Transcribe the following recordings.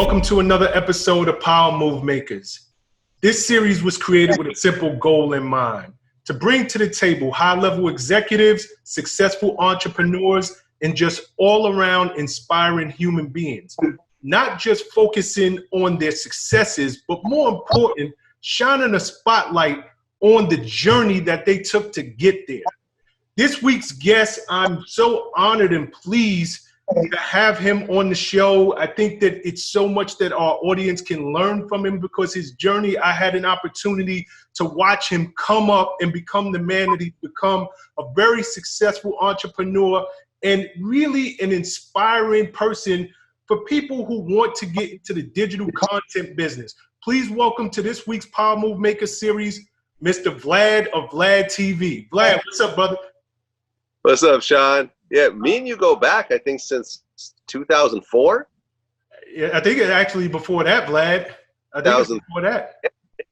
Welcome to another episode of Power Move Makers. This series was created with a simple goal in mind: to bring to the table high-level executives, successful entrepreneurs, and just all-around inspiring human beings. Not just focusing on their successes, but more important, shining a spotlight on the journey that they took to get there. This week's guest, I'm so honored and pleased to have him on the show. I think that it's so much that our audience can learn from him because his journey, I had an opportunity to watch him come up and become the man that he's become, a very successful entrepreneur and really an inspiring person for people who want to get into the digital content business. Please welcome to this week's Power Move Maker series, Mr. Vlad of VladTV. Vlad, what's up, brother? What's up, Shawn? Yeah, me and you go back, I think, since 2004. Yeah, I think it actually before that, Vlad. I think it's before that.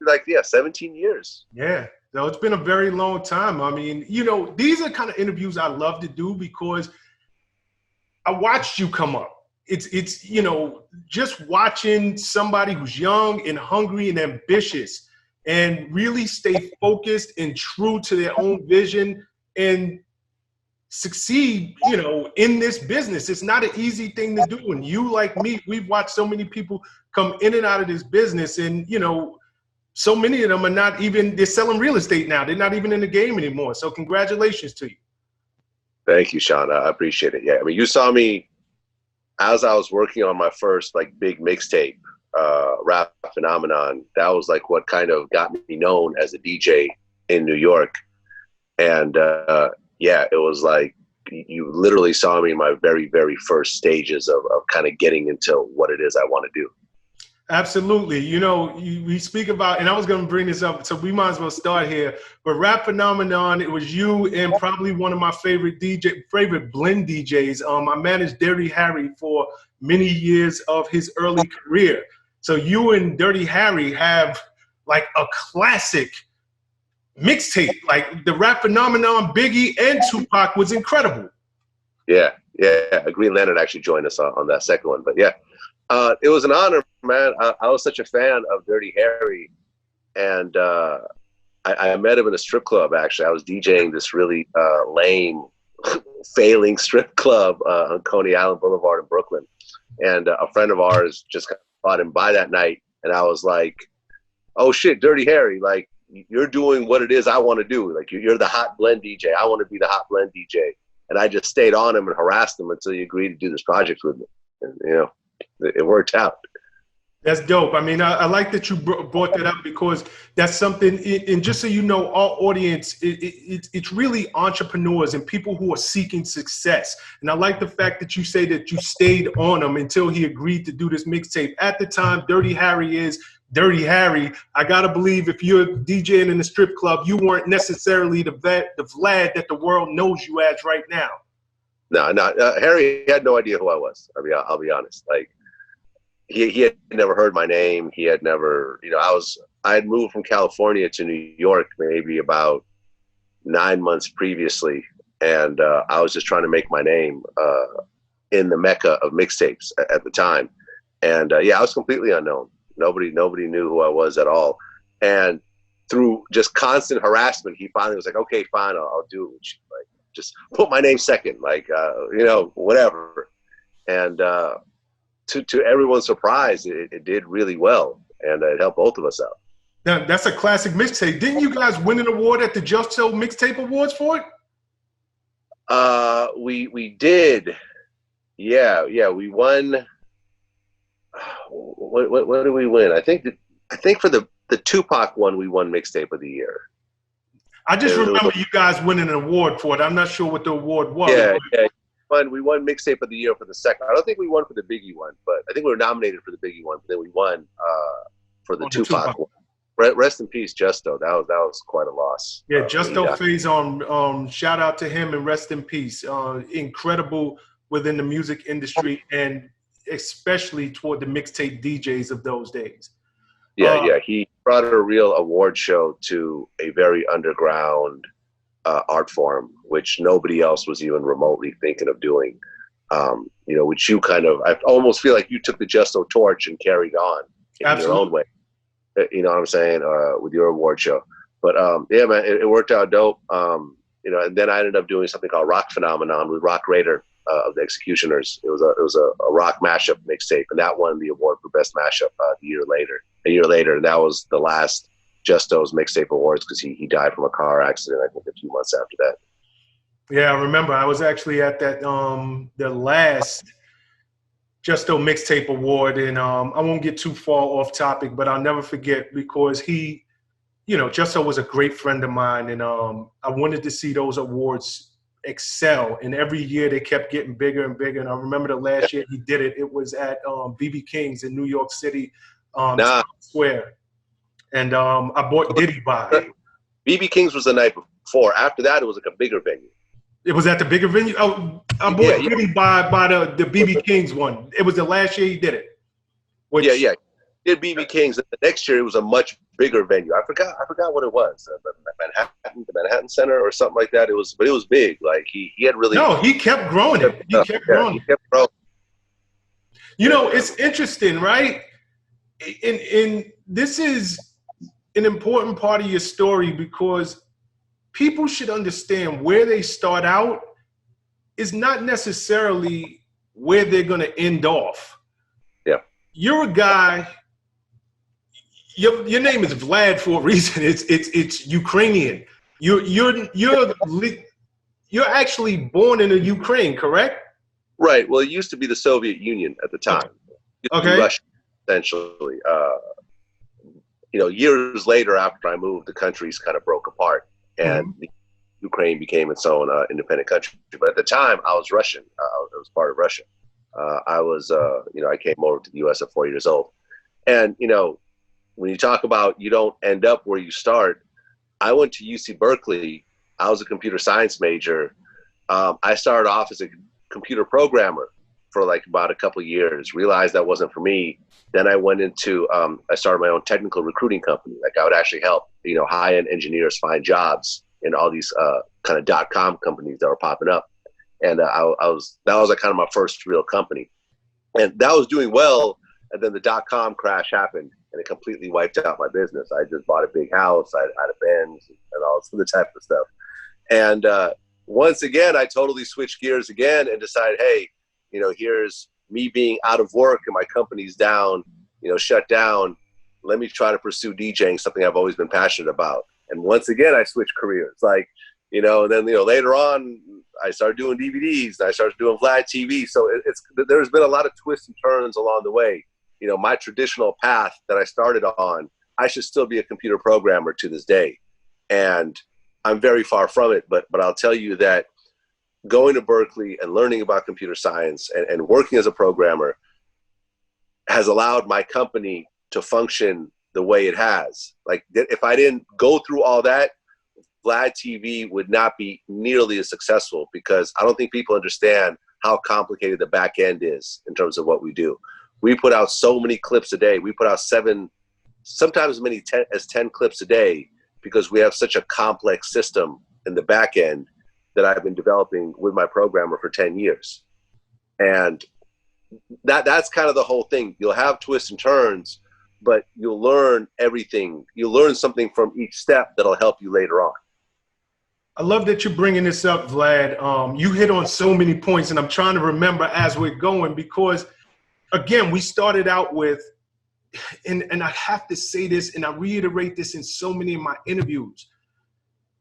Like, 17 years. Yeah, so it's been a very long time. I mean, you know, these are kind of interviews I love to do because I watched you come up. It's you know, just watching somebody who's young and hungry and ambitious and really stay focused and true to their own vision and succeed, you know, in this business. It's not an easy thing to do. And you, like me, we've watched so many people come in and out of this business, and, you know, so many of them are not even, they're selling real estate now. They're not even in the game anymore. So congratulations to you. Thank you, Shawn. I appreciate it. Yeah, I mean, you saw me as I was working on my first, like, big mixtape, Rap Phenomenon. That was, like, what kind of got me known as a DJ in New York. And, yeah, it was like you literally saw me in my very, very first stages of kind of getting into what it is I want to do. Absolutely. You know, we speak about, and I was going to bring this up, so we might as well start here. But Rap Phenomenon, it was you and probably one of my favorite blend DJs. I managed Dirty Harry for many years of his early career. So you and Dirty Harry have like a classic mixtape. Like the Rap Phenomenon, Biggie and Tupac was incredible. Yeah. Green Lantern actually joined us on that second one. But yeah, it was an honor, man. I was such a fan of Dirty Harry. And I met him in a strip club, actually. I was DJing this really lame, failing strip club on Coney Island Boulevard in Brooklyn. And a friend of ours just brought him by that night. And I was like, oh shit, Dirty Harry, like, you're doing what it is I want to do. Like, you're the hot blend DJ. I want to be the hot blend DJ. And I just stayed on him and harassed him until he agreed to do this project with me. And, you know, it worked out. That's dope. I mean, I like that you brought that up because that's something, and just so you know, our audience, it's really entrepreneurs and people who are seeking success. And I like the fact that you say that you stayed on him until he agreed to do this mixtape. At the time, Dirty Harry is Dirty Harry. I gotta believe if you're DJing in the strip club, you weren't necessarily the Vlad that the world knows you as right now. No, Harry had no idea who I was. I mean, I'll be honest. Like, he had never heard my name. He had never, you know, I had moved from California to New York maybe about 9 months previously, and I was just trying to make my name in the mecca of mixtapes at the time. And yeah, I was completely unknown. Nobody knew who I was at all. And through just constant harassment, he finally was like, okay, fine, I'll do it. Like, just put my name second, like, you know, whatever. And to everyone's surprise, it did really well. And it helped both of us out. Now, that's a classic mixtape. Didn't you guys win an award at the Justo Mixtape Awards for it? We did. Yeah, we won. What did we win? I think for the Tupac one, we won Mixtape of the Year. I just remember you guys winning an award for it. I'm not sure what the award was. Yeah. We won Mixtape of the Year for the second. I don't think we won for the Biggie one, but I think we were nominated for the Biggie one. But then we won for the Tupac one. Rest in peace, Justo. That was quite a loss. Yeah, Justo phase on. Shout out to him and rest in peace. Incredible within the music industry and especially toward the mixtape DJs of those days. Yeah. He brought a real award show to a very underground art form, which nobody else was even remotely thinking of doing. which you kind of, I almost feel like you took the Justo torch and carried on in your own way. You know what I'm saying? With your award show. But yeah, man, it worked out dope. And then I ended up doing something called Rock Phenomenon with Rock Raider of the Executioners. It was a rock mashup mixtape, and that won the award for best mashup a year later. And that was the last Justo's mixtape awards because he died from a car accident, I think, a few months after that. Yeah, I remember. I was actually at that the last Justo Mixtape Award, and I won't get too far off topic, but I'll never forget because he, Justo was a great friend of mine, and I wanted to see those awards excel, and every year they kept getting bigger and bigger. And I remember the last year he did it. It was at BB King's in New York City, Times Square, and I bought Diddy by. BB King's was the night before. After that, it was like a bigger venue. It was at the bigger venue. Oh, I bought Diddy by the BB King's one. It was the last year he did it. Which, yeah. Did BB King's. The next year it was a much bigger venue. I forgot what it was. The Manhattan Center or something like that. It was big. Like he had really. No, he kept growing it. He kept growing. It's interesting, right? And this is an important part of your story because people should understand where they start out is not necessarily where they're going to end off. Yeah. You're a guy, your name is Vlad for a reason. It's Ukrainian. You're actually born in the Ukraine, correct? Right. Well, it used to be the Soviet Union at the time. Okay. Russia, essentially. Years later after I moved, the countries kind of broke apart. And Ukraine became its own independent country. But at the time, I was Russian. I was part of Russia. I came over to the U.S. at 4 years old. And, when you talk about you don't end up where you start, I went to UC Berkeley. I was a computer science major. I started off as a computer programmer for like about a couple of years, realized that wasn't for me. Then I went into, I started my own technical recruiting company. Like I would actually help, high-end engineers find jobs in all these kind of .com companies that were popping up. And that was like kind of my first real company. And that was doing well. And then the .com crash happened and it completely wiped out my business. I just bought a big house. I had a Benz and all this other type of stuff. And once again, I totally switched gears again and decided, hey, here's me being out of work and my company's down, shut down. Let me try to pursue DJing, something I've always been passionate about. And once again, I switched careers. Like, and then, later on, I started doing DVDs and I started doing VladTV. So there's been a lot of twists and turns along the way. My traditional path that I started on, I should still be a computer programmer to this day. And I'm very far from it. But I'll tell you that going to Berkeley and learning about computer science and working as a programmer has allowed my company to function the way it has. Like if I didn't go through all that, VladTV would not be nearly as successful because I don't think people understand how complicated the back end is in terms of what we do. We put out so many clips a day. We put out 7, sometimes as many as 10 clips a day because we have such a complex system in the back end that I've been developing with my programmer for 10 years. And that's kind of the whole thing. You'll have twists and turns, but you'll learn everything. You'll learn something from each step that'll help you later on. I love that you're bringing this up, Vlad. You hit on so many points, and I'm trying to remember as we're going because, again, we started out with, and I have to say this, and I reiterate this in so many of my interviews,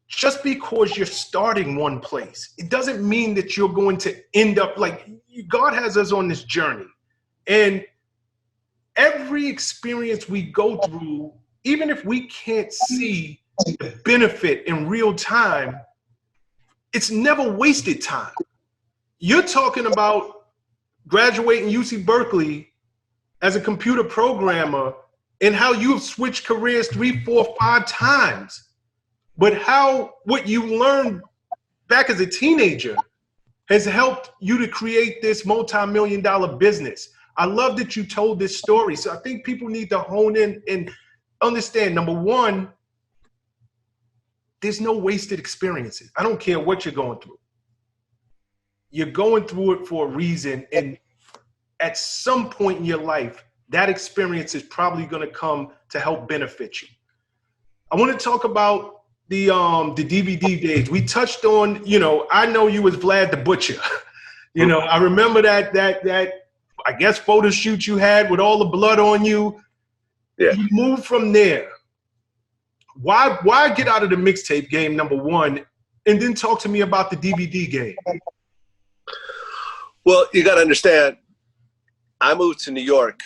just because you're starting one place, it doesn't mean that you're going to end up like God has us on this journey. And every experience we go through, even if we can't see the benefit in real time, it's never wasted time. You're talking about graduating UC Berkeley as a computer programmer and how you've switched careers 3, 4, 5 times. But how what you learned back as a teenager has helped you to create this multi-million-dollar business. I love that you told this story. So I think people need to hone in and understand, number one, there's no wasted experiences. I don't care what you're going through. you're going through it for a reason. And at some point in your life, that experience is probably going to come to help benefit you. I want to talk about the DVD days. We touched on, you know, I know you as Vlad the Butcher. You know, I remember that I guess photo shoot you had with all the blood on you. Yeah. You moved from there. Why get out of the mixtape game, number one, and then talk to me about the DVD game? Well, you got to understand, I moved to New York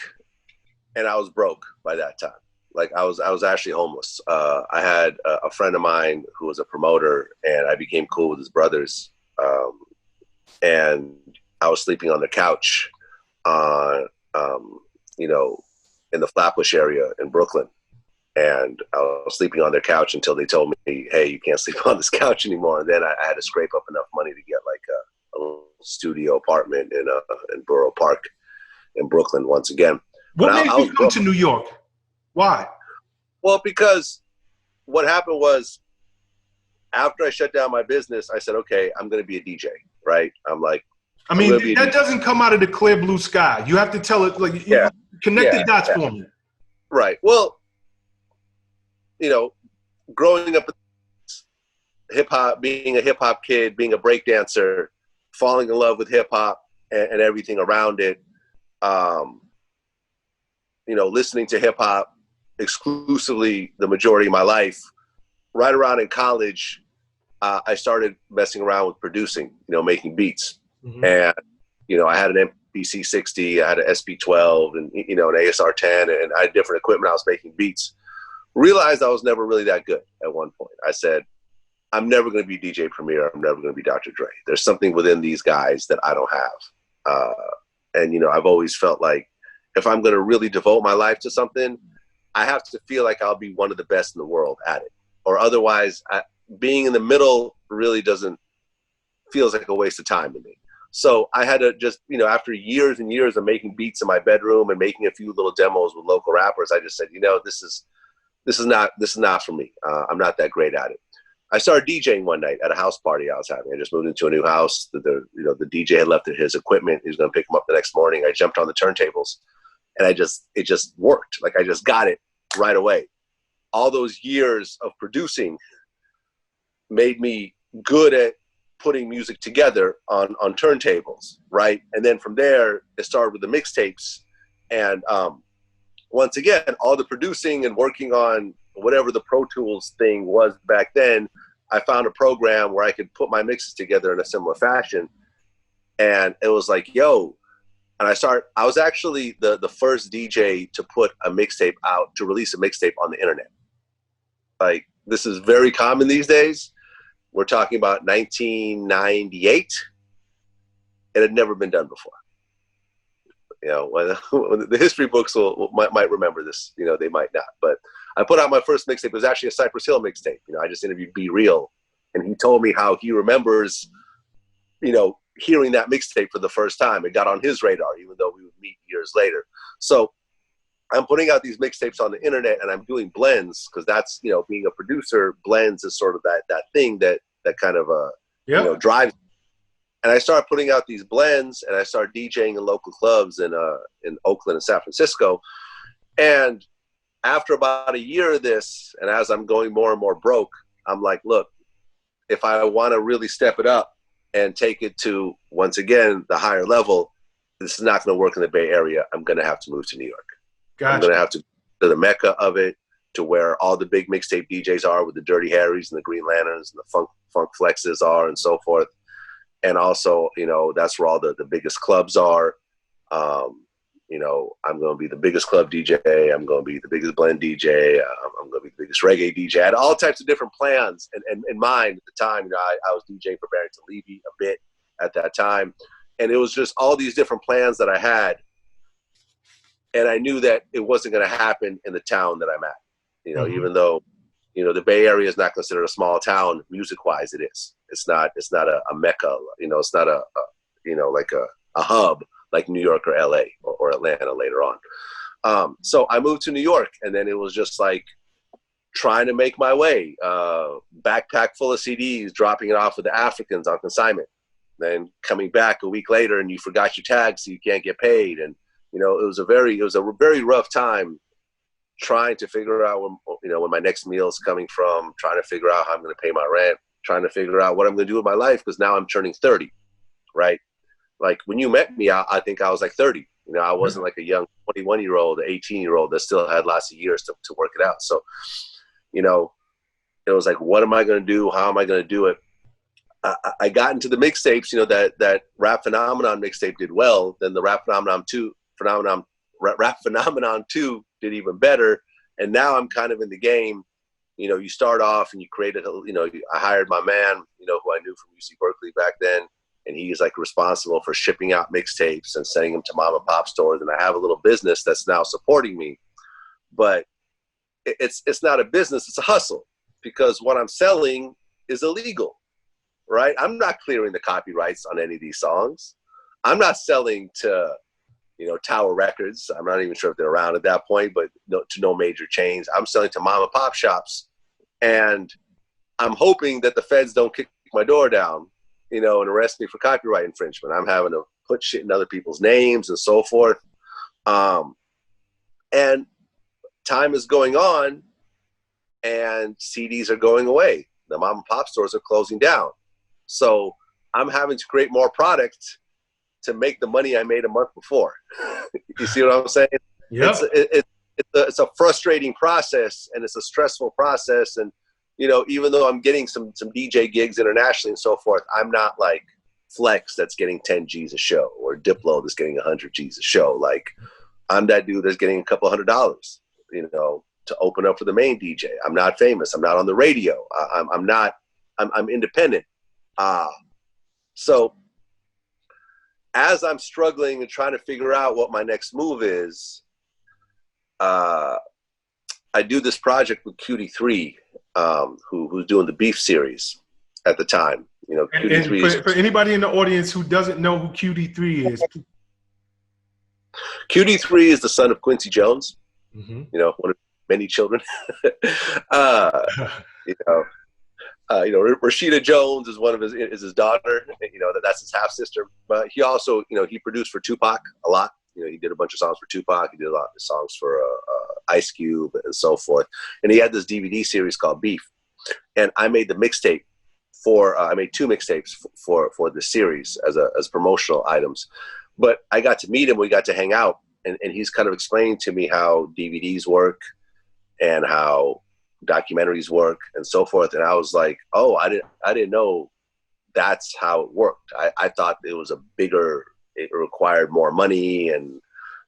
and I was broke by that time. Like I was actually homeless. I had a friend of mine who was a promoter, and I became cool with his brothers. And I was sleeping on the couch, you know, in the Flatbush area in Brooklyn. And I was sleeping on their couch until they told me, hey, you can't sleep on this couch anymore. And then I had to scrape up enough money to get like a little studio apartment in Borough Park in Brooklyn once again. What made you come to New York? Why? Well, because what happened was after I shut down my business, I said, okay, I'm going to be a DJ, right? I'm like, I mean, that doesn't come out of the clear blue sky. You have to tell it, like, connect the dots for me. Right. Well, you know, growing up hip hop, being a hip hop kid, being a break dancer, falling in love with hip hop and everything around it, you know, listening to hip hop exclusively the majority of my life. Right around in college, I started messing around with producing, you know, making beats. Mm-hmm. And, you know, I had an MPC 60, I had an SP12 and, you know, an ASR 10, and I had different equipment. I was making beats. Realized I was never really that good at one point. I said, I'm never going to be DJ Premier. I'm never going to be Dr. Dre. There's something within these guys that I don't have. And, you know, I've always felt like if I'm going to really devote my life to something, I have to feel like I'll be one of the best in the world at it. Or otherwise, being in the middle really feels like a waste of time to me. So I had to just, you know, after years and years of making beats in my bedroom and making a few little demos with local rappers, I just said, you know, this is not for me. I'm not that great at it. I started DJing one night at a house party I was having. I just moved into a new house. The DJ had left his equipment. He was going to pick him up the next morning. I jumped on the turntables, and it just worked. Like I just got it right away. All those years of producing made me good at putting music together on turntables, right? And then from there, it started with the mixtapes. And once again, all the producing and working on whatever the Pro Tools thing was back then, I found a program where I could put my mixes together in a similar fashion. And it was like, yo, and I was actually the first DJ to put a mixtape out, to release a mixtape on the internet. Like, this is very common these days. We're talking about 1998. It had never been done before. You know, when the history books might remember this, you know, they might not. But I put out my first mixtape. It was actually a Cypress Hill mixtape. You know, I just interviewed Be Real, and he told me how he remembers, you know, hearing that mixtape for the first time. It got on his radar, even though we would meet years later. So I'm putting out these mixtapes on the internet, and I'm doing blends, because that's, you know, being a producer, blends is sort of that thing that kind of you know, drives. And I started putting out these blends, and I started DJing in local clubs in Oakland and San Francisco. And after about a year of this, and as I'm going more and more broke, I'm like, look, if I want to really step it up and take it to, once again, the higher level, this is not going to work in the Bay Area. I'm going to have to move to New York. Gotcha. I'm going to have to the mecca of it, to where all the big mixtape DJs are, with the Dirty Harrys and the Green Lanterns and the Funk Flexes are, and so forth. And also, you know, that's where all the biggest clubs are. You know, I'm going to be the biggest club DJ. I'm going to be the biggest blend DJ. I'm going to be the biggest reggae DJ. I had all types of different plans in mind at the time. You know, I was DJing for Barrington Levy a bit at that time. And it was just all these different plans that I had. And I knew that it wasn't going to happen in the town that I'm at. You know, even though, you know, the Bay Area is not considered a small town, music-wise it is. It's not a mecca. You know, it's not you know, like a hub like New York or LA or Atlanta later on. So I moved to New York, and then it was just like trying to make my way. Backpack full of CDs, dropping it off with the Africans on consignment. then coming back a week later and you forgot your tag, so you can't get paid. And, you know, it was a very rough time trying to figure out when my next meal is coming from, trying to figure out how I'm going to pay my rent, trying to figure out what I'm going to do with my life, because now I'm turning 30, right? Like when you met me, I think I was like 30. You know, I wasn't like a young 21-year-old, 18-year-old that still had lots of years to work it out. So, you know, it was like, what am I going to do? How am I going to do it? I got into the mixtapes, you know, that Rap Phenomenon mixtape did well. Then the Rap Phenomenon 2 did even better. And now I'm kind of in the game. You know, you start off and you created, you know, I hired my man, you know, who I knew from UC Berkeley back then. And he's like responsible for shipping out mixtapes and sending them to mom and pop stores. And I have a little business that's now supporting me. But it's not a business, it's a hustle, because what I'm selling is illegal, right? I'm not clearing the copyrights on any of these songs. I'm not selling to, you know, Tower Records. I'm not even sure if they're around at that point, but to no major chains. I'm selling to mom and pop shops. And I'm hoping that the feds don't kick my door down, you know, and arrest me for copyright infringement. I'm having to put shit in other people's names and so forth. And time is going on and CDs are going away. The mom and pop stores are closing down. So I'm having to create more product to make the money I made a month before. You see what I'm saying? Yeah. It's a frustrating process, and it's a stressful process. And, you know, even though I'm getting some DJ gigs internationally and so forth, I'm not like Flex that's getting 10 G's a show, or Diplo that's getting 100 G's a show. Like, I'm that dude that's getting a couple $100, you know, to open up for the main DJ. I'm not famous. I'm not on the radio. I'm independent. So as I'm struggling and trying to figure out what my next move is, I do this project with QD3, who's doing the Beef series at the time. You know, QD3 for anybody in the audience who doesn't know who QD3 is. QD3 is the son of Quincy Jones, mm-hmm. You know, one of many children. You know, Rashida Jones is his daughter. You know, that's his half sister. But he also, you know, he produced for Tupac a lot. You know, he did a bunch of songs for Tupac. He did a lot of songs for Ice Cube and so forth. And he had this DVD series called Beef. And I made the mixtape I made 2 mixtapes for the series as promotional items. But I got to meet him. We got to hang out. And he's kind of explaining to me how DVDs work and how documentaries work and so forth. And I was like, oh, I didn't know that's how it worked. I thought it was it required more money and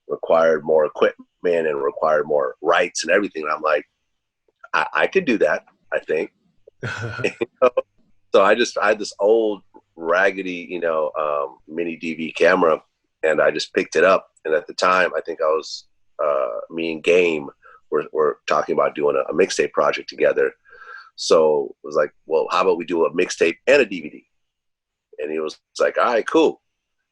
required more equipment and required more rights and everything. And I'm like, I could do that, I think. You know? So I had this old raggedy, you know, mini DV camera, and I just picked it up. And at the time, I think me and Game were talking about doing a mixtape project together. So it was like, well, how about we do a mixtape and a DVD? And he was like, all right, cool.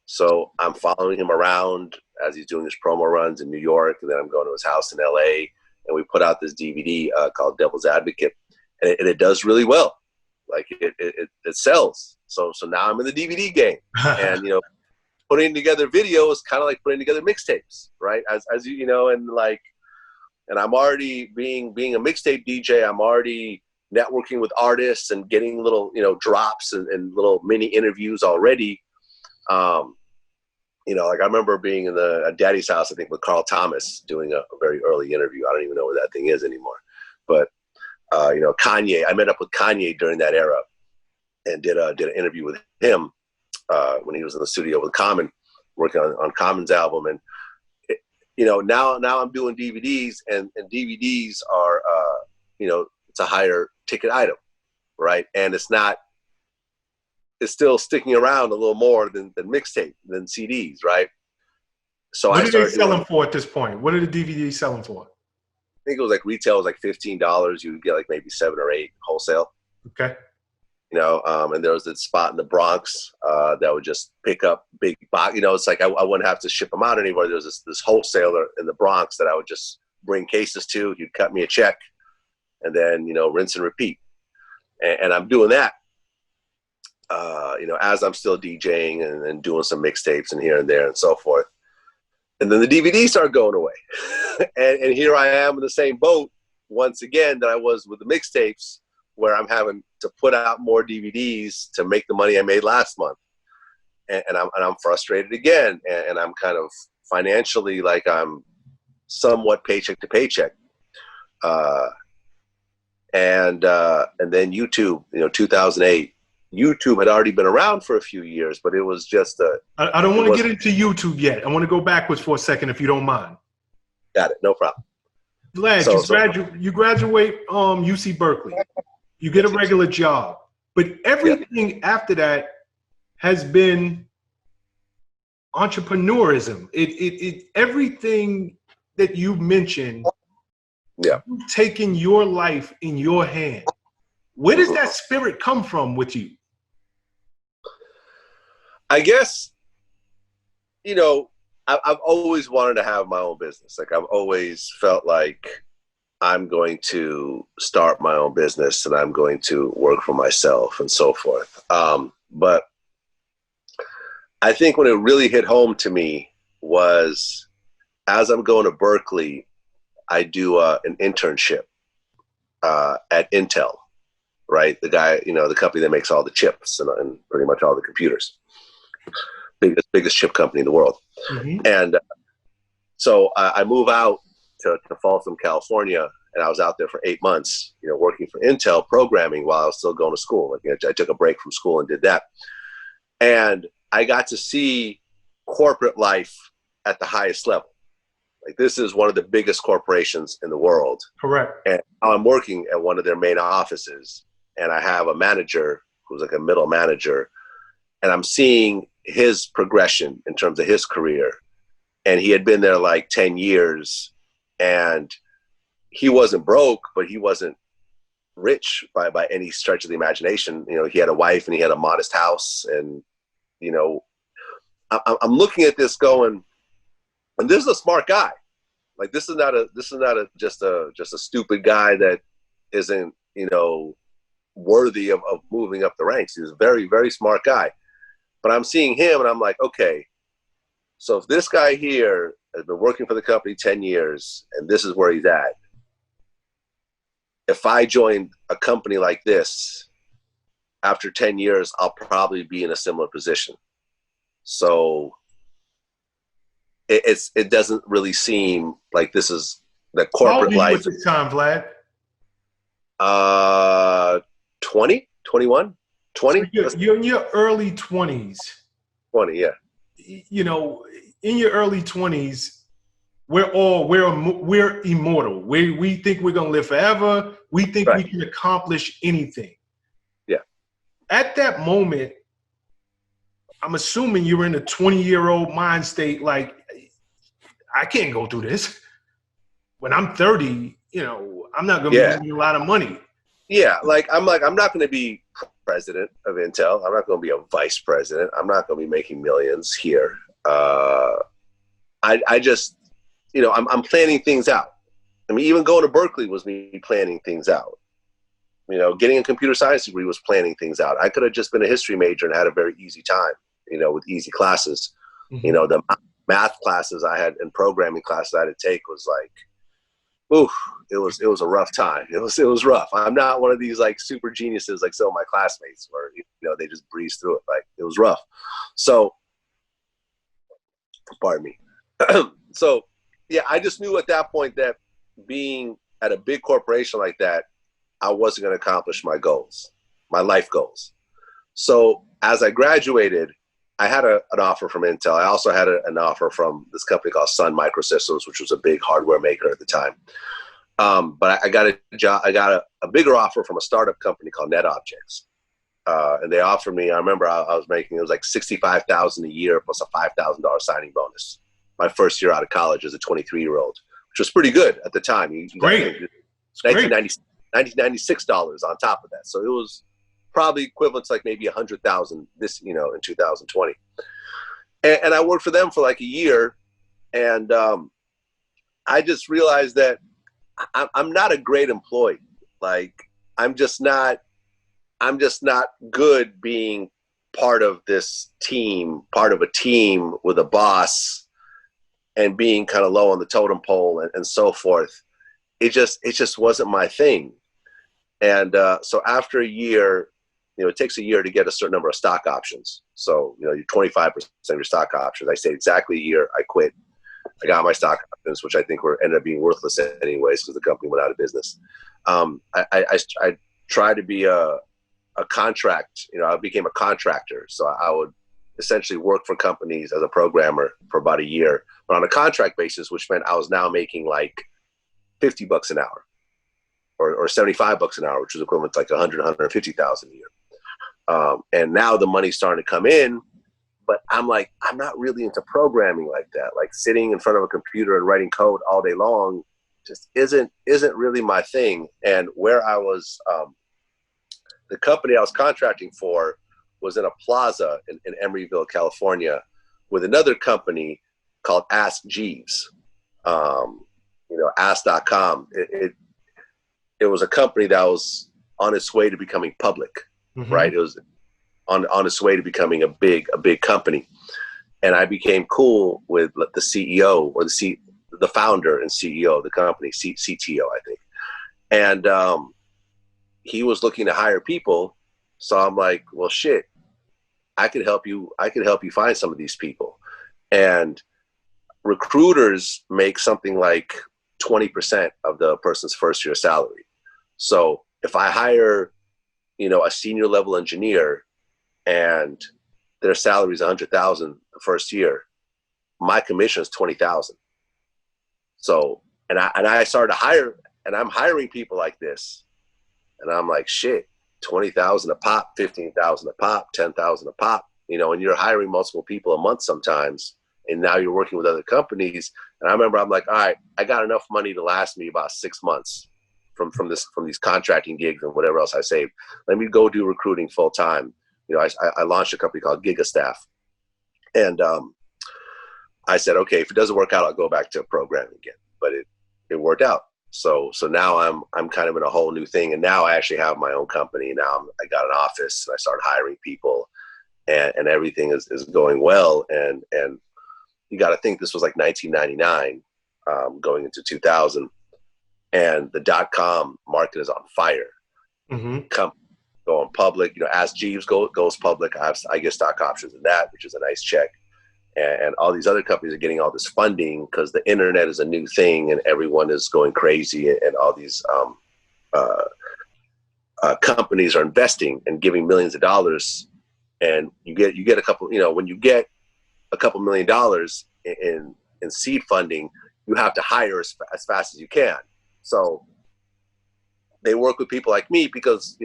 So I'm following him around as he's doing his promo runs in New York. And then I'm going to his house in LA, and we put out this DVD called Devil's Advocate, and it does really well. Like it sells. So now I'm in the DVD game. And, you know, putting together video is kind of like putting together mixtapes, right? As you know, and I'm already being a mixtape DJ. I'm already networking with artists and getting little, you know, drops and little mini interviews already. You know, like I remember being in at Daddy's house, I think, with Carl Thomas doing a very early interview. I don't even know where that thing is anymore. But, you know, Kanye, I met up with Kanye during that era and did an interview with him when he was in the studio with Common, working on Common's album. And, you know, now I'm doing DVDs, and DVDs are, you know, it's a higher ticket item, right? And it's still sticking around a little more than mixtape, than CDs, right? So what are they selling for at this point? What are the DVDs selling for? I think it was like retail was like $15. You would get like maybe 7 or 8 wholesale. Okay. You know, and there was this spot in the Bronx that would just pick up big box. You know, it's like I wouldn't have to ship them out anymore. There was this wholesaler in the Bronx that I would just bring cases to. He'd cut me a check, and then, you know, rinse and repeat. And I'm doing that. you know, as I'm still DJing and doing some mixtapes and here and there and so forth. And then the DVDs start going away. and here I am in the same boat once again that I was with the mixtapes, where I'm having to put out more DVDs to make the money I made last month. And I'm frustrated again. And I'm kind of financially, like, I'm somewhat paycheck to paycheck. And then YouTube, you know, 2008, YouTube had already been around for a few years, but it was just I don't want to get into YouTube yet. I want to go backwards for a second, if you don't mind. Got it. No problem. Vlad, you graduate UC Berkeley. You get a regular job. But everything after that has been entrepreneurism. Everything that you mentioned, you've taken your life in your hand. Where does that spirit come from with you? I guess, you know, I've always wanted to have my own business. Like, I've always felt like I'm going to start my own business and I'm going to work for myself and so forth. But I think when it really hit home to me was, as I'm going to Berkeley, I do an internship at Intel, right? The guy, you know, the company that makes all the chips and pretty much all the computers. Biggest chip company in the world. And so I move out to Folsom, California, and I was out there for 8 months, you know, working for Intel programming while I was still going to school. Like, you know, I took a break from school and did that. And I got to see corporate life at the highest level. Like, this is one of the biggest corporations in the world. Correct. And I'm working at one of their main offices, and I have a manager who's like a middle manager, and I'm seeing his progression in terms of his career. And he had been there like 10 years, and he wasn't broke, but he wasn't rich by any stretch of the imagination. You know, he had a wife and he had a modest house, and, you know, I'm looking at this going, and this is a smart guy. Like, this is not just a stupid guy that isn't, you know, worthy of moving up the ranks. He's a very, very smart guy. But I'm seeing him and I'm like, okay, so if this guy here has been working for the company 10 years and this is where he's at, if I join a company like this, after 10 years, I'll probably be in a similar position. So it doesn't really seem like this is the corporate life. How old are you at this time, Vlad? 20, 21, 20. So you're in your early 20s. 20, yeah. You know, in your early 20s, we're immortal. We think we're gonna live forever. We think we can accomplish anything. Yeah. At that moment, I'm assuming you're in a 20-year-old mind state. Like, I can't go through this. When I'm 30, you know, I'm not gonna be making a lot of money. Yeah, I'm not going to be president of Intel. I'm not going to be a vice president. I'm not going to be making millions here. I just, you know, I'm planning things out. I mean, even going to Berkeley was me planning things out. You know, getting a computer science degree was planning things out. I could have just been a history major and had a very easy time, you know, with easy classes. You know, the math classes I had and programming classes I had to take was like, oof, it was a rough time. It was rough. I'm not one of these like super geniuses like some of my classmates where, you know, they just breeze through it. Like, it was rough. So, pardon me. So, yeah, I just knew at that point that being at a big corporation like that, I wasn't going to accomplish my goals, my life goals. So as I graduated, I had an offer from Intel. I also had an offer from this company called Sun Microsystems, which was a big hardware maker at the time. But I got a job. I got a bigger offer from a startup company called NetObjects. And they offered me, I remember I was making, it was like $65,000 a year plus a $5,000 signing bonus. My first year out of college as a 23-year-old, which was pretty good at the time. Great. $1996 on top of that. So it was probably equivalent to like maybe 100,000 this, you know, in 2020. And I worked for them for like a year. And I just realized that I'm not a great employee. Like, I'm just not good being part of this team, part of a team with a boss, and being kind of low on the totem pole and so forth. It just wasn't my thing. And so after a year, it takes a year to get a certain number of stock options. So, you're 25% of your stock options. I stayed exactly a year. I quit. I got my stock options, which I think ended up being worthless anyways because the company went out of business. I tried to be a contract. I became a contractor. So I would essentially work for companies as a programmer for about a year, but on a contract basis, which meant I was now making like $50 an hour or $75 an hour, which was equivalent to like 150,000 a year. And now the money's starting to come in, but I'm like, I'm not really into programming like that. Like sitting in front of a computer and writing code all day long just isn't really my thing. And where I was, the company I was contracting for was in a plaza in Emeryville, California, with another company called Ask Jeeves. Ask.com. It was a company that was on its way to becoming public. Mm-hmm. Right. It was on its way to becoming a big company. And I became cool with the CEO or the founder and CEO of the company, CTO, I think. And he was looking to hire people. So I'm like, well, shit, I could help you find some of these people. And recruiters make something like 20% of the person's first year salary. So if I hire a senior level engineer and their salary is $100,000 the first year, my commission is $20,000. So, and I started to hire, and I'm hiring people like this, and I'm like, shit, 20,000 a pop, 15,000 a pop, 10,000 a pop, and you're hiring multiple people a month sometimes, and now you're working with other companies. And I remember I'm like, all right, I got enough money to last me about 6 months from these contracting gigs and whatever else I saved. Let me go do recruiting full time. I launched a company called Gigastaff, and I said, okay, if it doesn't work out, I'll go back to programming again. But it worked out. So now I'm kind of in a whole new thing, and now I actually have my own company. Now I got an office, and I started hiring people, and everything is going well. And you got to think this was like 1999, going into 2000. And the .com market is on fire. Mm-hmm. Going public, Ask Jeeves goes public. I get stock options in that, which is a nice check. And all these other companies are getting all this funding because the internet is a new thing and everyone is going crazy. And all these companies are investing and giving millions of dollars. And you get a couple, when you get a couple $1 million in seed funding, you have to hire as fast as you can. So they work with people like me because,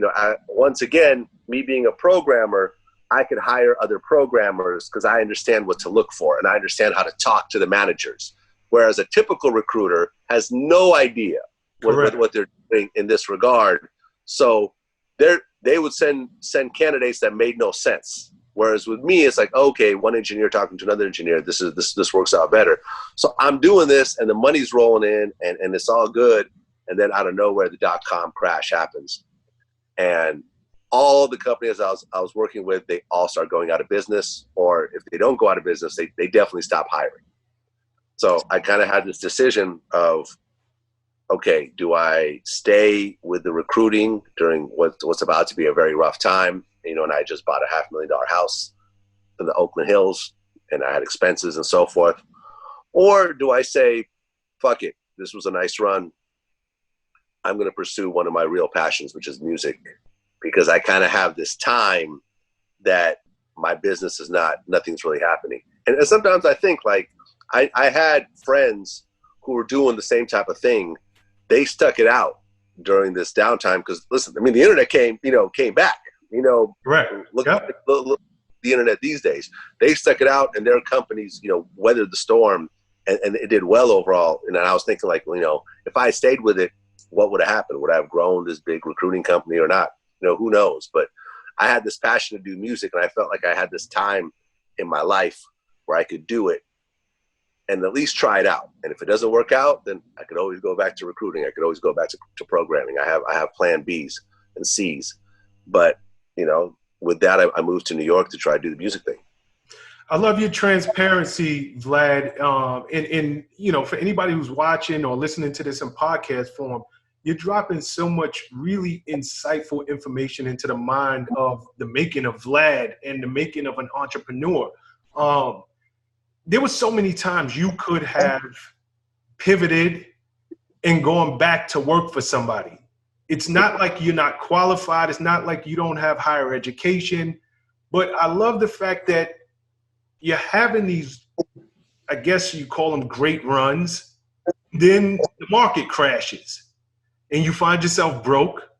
once again, me being a programmer, I could hire other programmers because I understand what to look for and I understand how to talk to the managers. Whereas a typical recruiter has no idea what they're doing in this regard. So they would send candidates that made no sense. Whereas with me, it's like, okay, one engineer talking to another engineer, this works out better. So I'm doing this and the money's rolling in and it's all good. And then out of nowhere, the .com crash happens. And all the companies I was working with, they all start going out of business, or if they don't go out of business, they definitely stop hiring. So I kind of had this decision of, okay, do I stay with the recruiting during what's about to be a very rough time? And I just bought a $500,000 house in the Oakland Hills, and I had expenses and so forth. Or do I say, fuck it, this was a nice run. I'm going to pursue one of my real passions, which is music, because I kind of have this time that my business is nothing's really happening. And sometimes I think like I had friends who were doing the same type of thing. They stuck it out during this downtime because, listen, I mean, the internet came back. Right. Look at the internet these days. They stuck it out, and their companies, weathered the storm, and it did well overall. And I was thinking, like, if I stayed with it, what would have happened? Would I have grown this big recruiting company or not? Who knows? But I had this passion to do music, and I felt like I had this time in my life where I could do it and at least try it out. And if it doesn't work out, then I could always go back to recruiting. I could always go back to programming. I have plan Bs and Cs. But, with that, I moved to New York to try to do the music thing. I love your transparency, Vlad. And you know, for anybody who's watching or listening to this in podcast form, you're dropping so much really insightful information into the mind of the making of Vlad and the making of an entrepreneur. There were so many times you could have pivoted and gone back to work for somebody. It's not like you're not qualified. It's not like you don't have higher education. But I love the fact that you're having these, I guess you call them great runs. Then the market crashes and you find yourself broke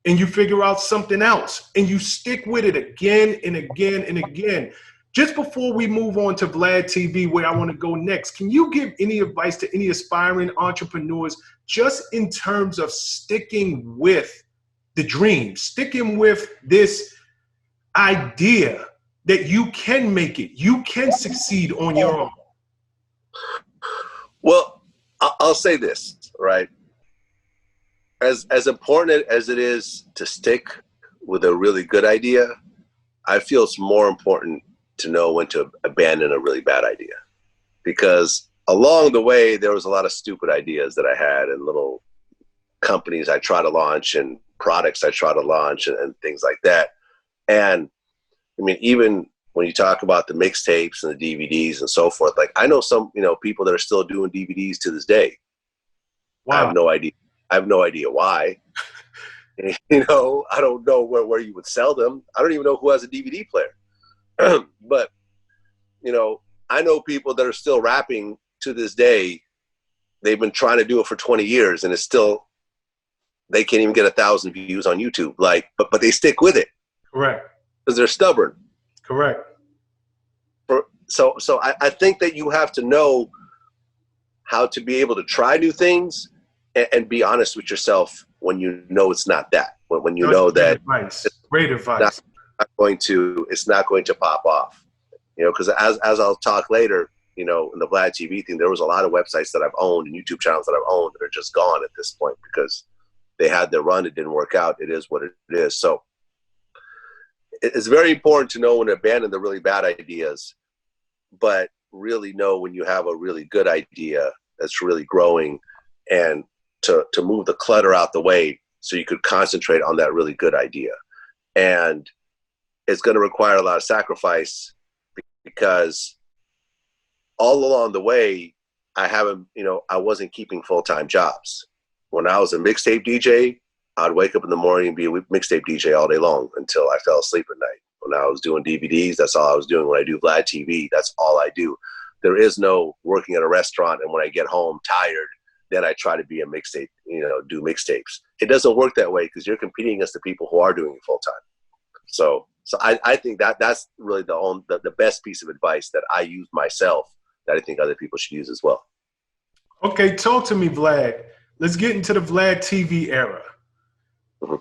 and you figure out something else and you stick with it again and again and again. Just before we move on to VladTV, where I want to go next, can you give any advice to any aspiring entrepreneurs just in terms of sticking with the dream, sticking with this idea that you can make it, you can succeed on your own? Well, I'll say this, right? As important as it is to stick with a really good idea, I feel it's more important to know when to abandon a really bad idea. Because along the way, there was a lot of stupid ideas that I had and little companies I try to launch and products I try to launch and things like that. And I mean, even when you talk about the mixtapes and the DVDs and so forth, like I know some, you know, people that are still doing DVDs to this day. Wow. I have no idea. I have no idea why. You know, I don't know where you would sell them. I don't even know who has a DVD player. But, you know, I know people that are still rapping to this day. They've been trying to do it for 20 years and it's still, they can't even get 1,000 views on YouTube. Like, but they stick with it. Correct. Because they're stubborn. Correct. So I think that you have to know how to be able to try new things and be honest with yourself when you know it's not that. When you know that great advice. It's not going to pop off. You know, because as I'll talk later, you know, in the VladTV thing, there was a lot of websites that I've owned and YouTube channels that I've owned that are just gone at this point because they had their run, it didn't work out. It is what it is. So it's very important to know when to abandon the really bad ideas, but really know when you have a really good idea that's really growing and to move the clutter out the way so you could concentrate on that really good idea. And it's going to require a lot of sacrifice because all along the way, I wasn't keeping full-time jobs. When I was a mixtape DJ, I'd wake up in the morning and be a mixtape DJ all day long until I fell asleep at night. When I was doing DVDs, that's all I was doing. When I do VladTV, that's all I do. There is no working at a restaurant and when I get home tired, then I try to be a mixtape, you know, do mixtapes. It doesn't work that way because you're competing against the people who are doing it full time. So I think that's really the best piece of advice that I use myself that I think other people should use as well. Okay, talk to me, Vlad. Let's get into the VladTV era. Mm-hmm.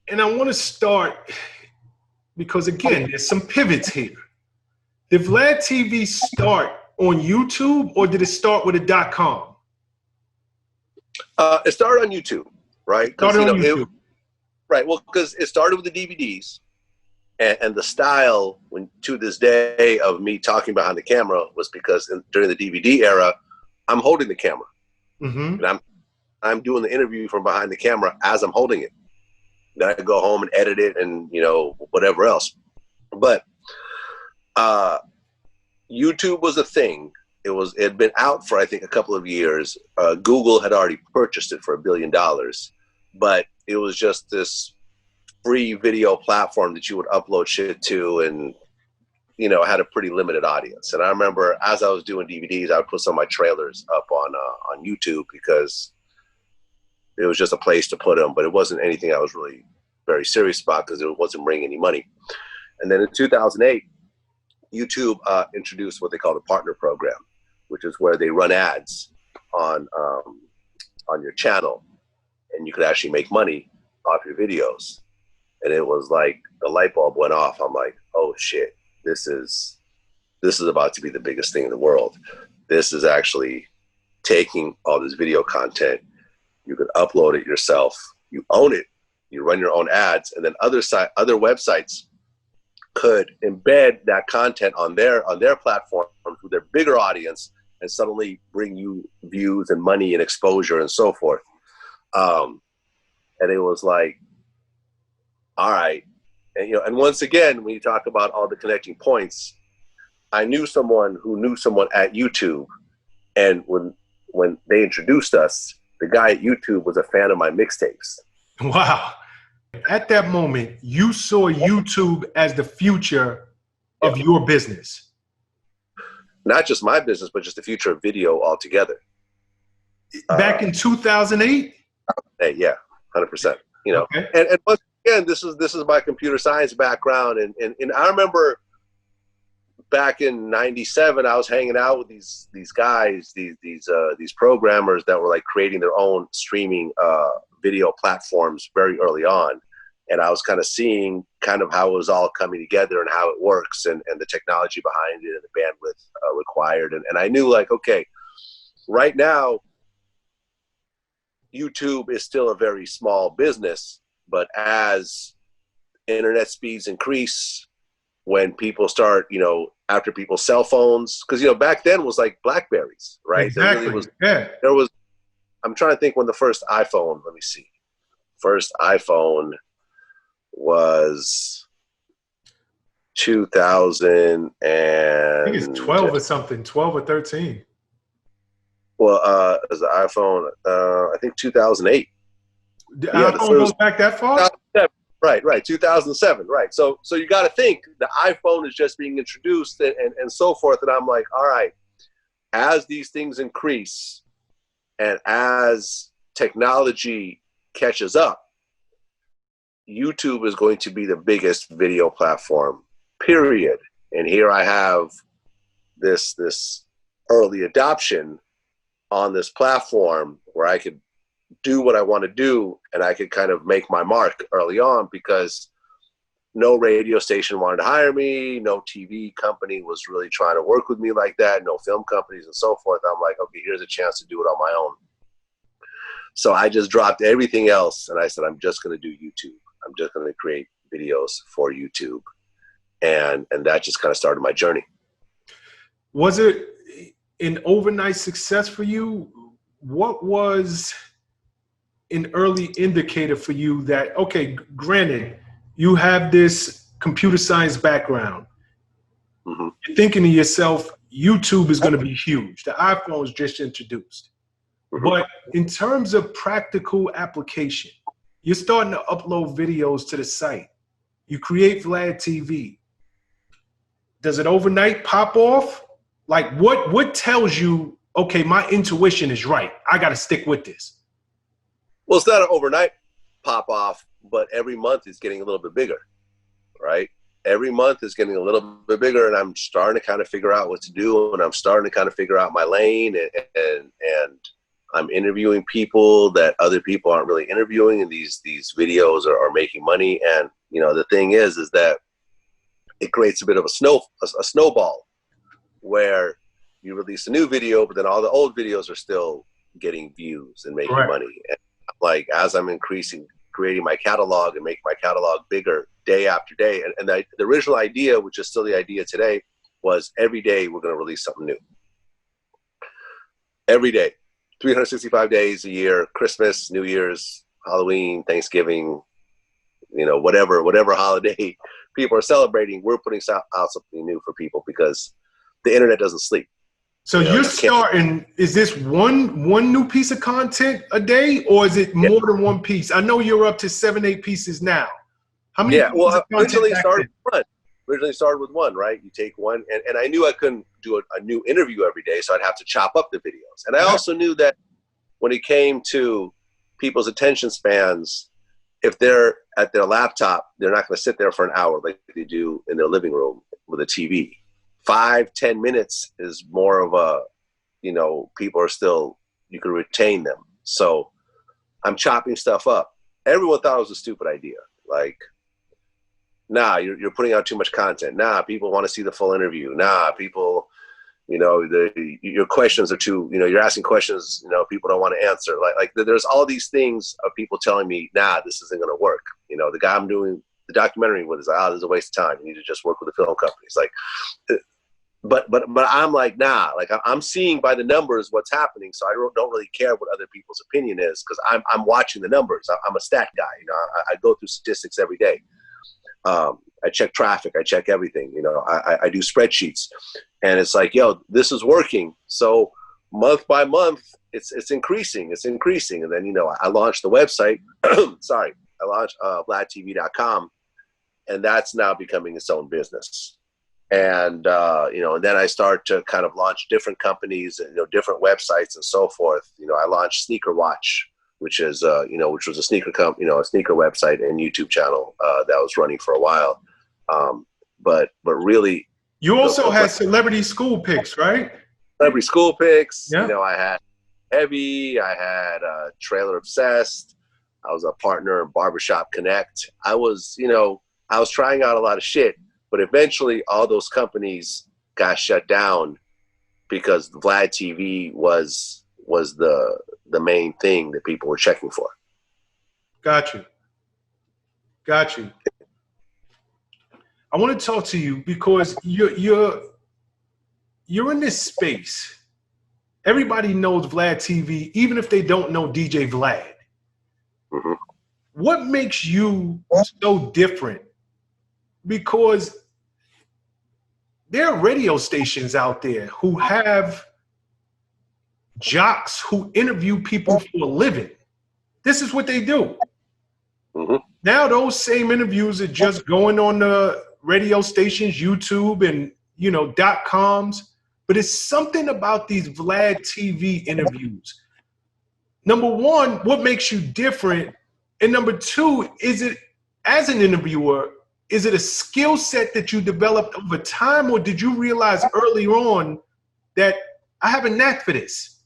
And I want to start because, again, there's some pivots here. Did VladTV start on YouTube or did it start with a .com? It started on YouTube, right? Started on YouTube. Right, well, because it started with the DVDs. And the style, to this day, of me talking behind the camera was because during the DVD era, I'm holding the camera. Mm-hmm. And I'm doing the interview from behind the camera as I'm holding it. Then I go home and edit it and, you know, whatever else. But YouTube was a thing. It had been out for, I think, a couple of years. Google had already purchased it for $1 billion. But it was just this free video platform that you would upload shit to and, you know, had a pretty limited audience. And I remember as I was doing DVDs, I would put some of my trailers up on YouTube because it was just a place to put them, but it wasn't anything I was really very serious about because it wasn't bringing any money. And then in 2008, YouTube introduced what they call the partner program, which is where they run ads on your channel and you could actually make money off your videos. And it was like the light bulb went off. I'm like, oh shit, this is about to be the biggest thing in the world. This is actually taking all this video content. You can upload it yourself. You own it. you run your own ads, and then other websites could embed that content on their platform with their bigger audience, and suddenly bring you views and money and exposure and so forth. And it was like, all right. And, and once again, when you talk about all the connecting points, I knew someone who knew someone at YouTube. And when they introduced us, the guy at YouTube was a fan of my mixtapes. Wow. At that moment, you saw YouTube as the future of your business. Not just my business, but just the future of video altogether. Back in 2008? Yeah, 100%. Okay. And once again, this is my computer science background. And I remember back in '97, I was hanging out with these guys, these programmers that were like creating their own streaming video platforms very early on. And I was kind of seeing kind of how it was all coming together and how it works, and the technology behind it and the bandwidth required. And I knew, like, okay, right now, YouTube is still a very small business, but as internet speeds increase, when people start, after people's cell phones, because, back then was like BlackBerries, right? Exactly. There was, I'm trying to think when the first iPhone, let me see. First iPhone was 2000 and I think it's 12 or something, 12 or 13. Well, as the iPhone, I think 2008. The iPhone goes back that far? Right, 2007, right. So you got to think the iPhone is just being introduced and so forth. And I'm like, all right, as these things increase and as technology catches up, YouTube is going to be the biggest video platform, period. And here I have this early adoption on this platform where I could do what I want to do, and I could kind of make my mark early on, because no radio station wanted to hire me, no TV company was really trying to work with me like that, no film companies and so forth. I'm like, okay, here's a chance to do it on my own. So I just dropped everything else, and I said, I'm just going to do YouTube. I'm just going to create videos for YouTube. And that just kind of started my journey. Was it an overnight success for you? What was an early indicator for you that, okay, granted, you have this computer science background. Mm-hmm. You're thinking to yourself, YouTube is going to be huge. The iPhone was just introduced. Mm-hmm. But in terms of practical application, you're starting to upload videos to the site. You create VladTV. Does it overnight pop off? Like, what tells you, okay, my intuition is right, I got to stick with this? Well, it's not an overnight pop off, but every month it's getting a little bit bigger, right? Every month is getting a little bit bigger, and I'm starting to kind of figure out what to do, and I'm starting to kind of figure out my lane, and I'm interviewing people that other people aren't really interviewing, and these videos are making money. And the thing is that it creates a bit of a snowball, where you release a new video, but then all the old videos are still getting views and making money. And like, as I'm creating my catalog and making my catalog bigger day after day. And the original idea, which is still the idea today, was every day we're going to release something new. Every day, 365 days a year, Christmas, New Year's, Halloween, Thanksgiving, whatever holiday people are celebrating, we're putting out something new for people, because the internet doesn't sleep. So you're starting, is this one new piece of content a day, or is it more than one piece? I know you're up to 7-8 pieces now. How many? Yeah, well, originally started with one, right? You take one, and I knew I couldn't do a new interview every day, so I'd have to chop up the videos. And I also knew that when it came to people's attention spans, if they're at their laptop, they're not going to sit there for an hour like they do in their living room with a TV. 5-10 minutes is more of a, people are still, you can retain them. So I'm chopping stuff up. Everyone thought it was a stupid idea. Like, nah, you're putting out too much content. Nah, people want to see the full interview. Nah, people, You know, your questions are too, you know, you're asking questions, you know, people don't want to answer. Like there's all these things of people telling me, nah, this isn't going to work. You know, the guy I'm doing the documentary with is like, oh, this is a waste of time. You need to just work with the film company. It's like, but I'm like, nah, like I'm seeing by the numbers what's happening. So I don't really care what other people's opinion is, because I'm watching the numbers. I'm a stat guy. You know, I go through statistics every day. I check traffic. I check everything. You know, I do spreadsheets, and it's like, yo, this is working. So month by month, it's increasing. It's increasing. And then, you know, I launched the website. Sorry, I launched VladTV.com, and that's now becoming its own business. And you know, and then I start to kind of launch different companies and, you know, different websites and so forth. You know, I launched Sneaker Watch, which is you know, which was a sneaker a sneaker website and YouTube channel that was running for a while. But really, you also had celebrity school pics, right? Celebrity school pics. Yeah. You know, I had Heavy. I had Trailer Obsessed. I was a partner in Barbershop Connect. I was, you know, I was trying out a lot of shit, but eventually all those companies got shut down because Vlad TV was the main thing that people were checking for. Got you. I want to talk to you because you're in this space. Everybody knows Vlad TV, even if they don't know DJ Vlad. Mm-hmm. What makes you so different? Because there are radio stations out there who have jocks who interview people for a living. This is what they do. Mm-hmm. Now those same interviews are just going on the radio stations, YouTube, and, you know, .coms. But it's something about these Vlad TV interviews. Number one, what makes you different? And number two, is it, as an interviewer, is it a skill set that you developed over time, or did you realize early on that I have a knack for this?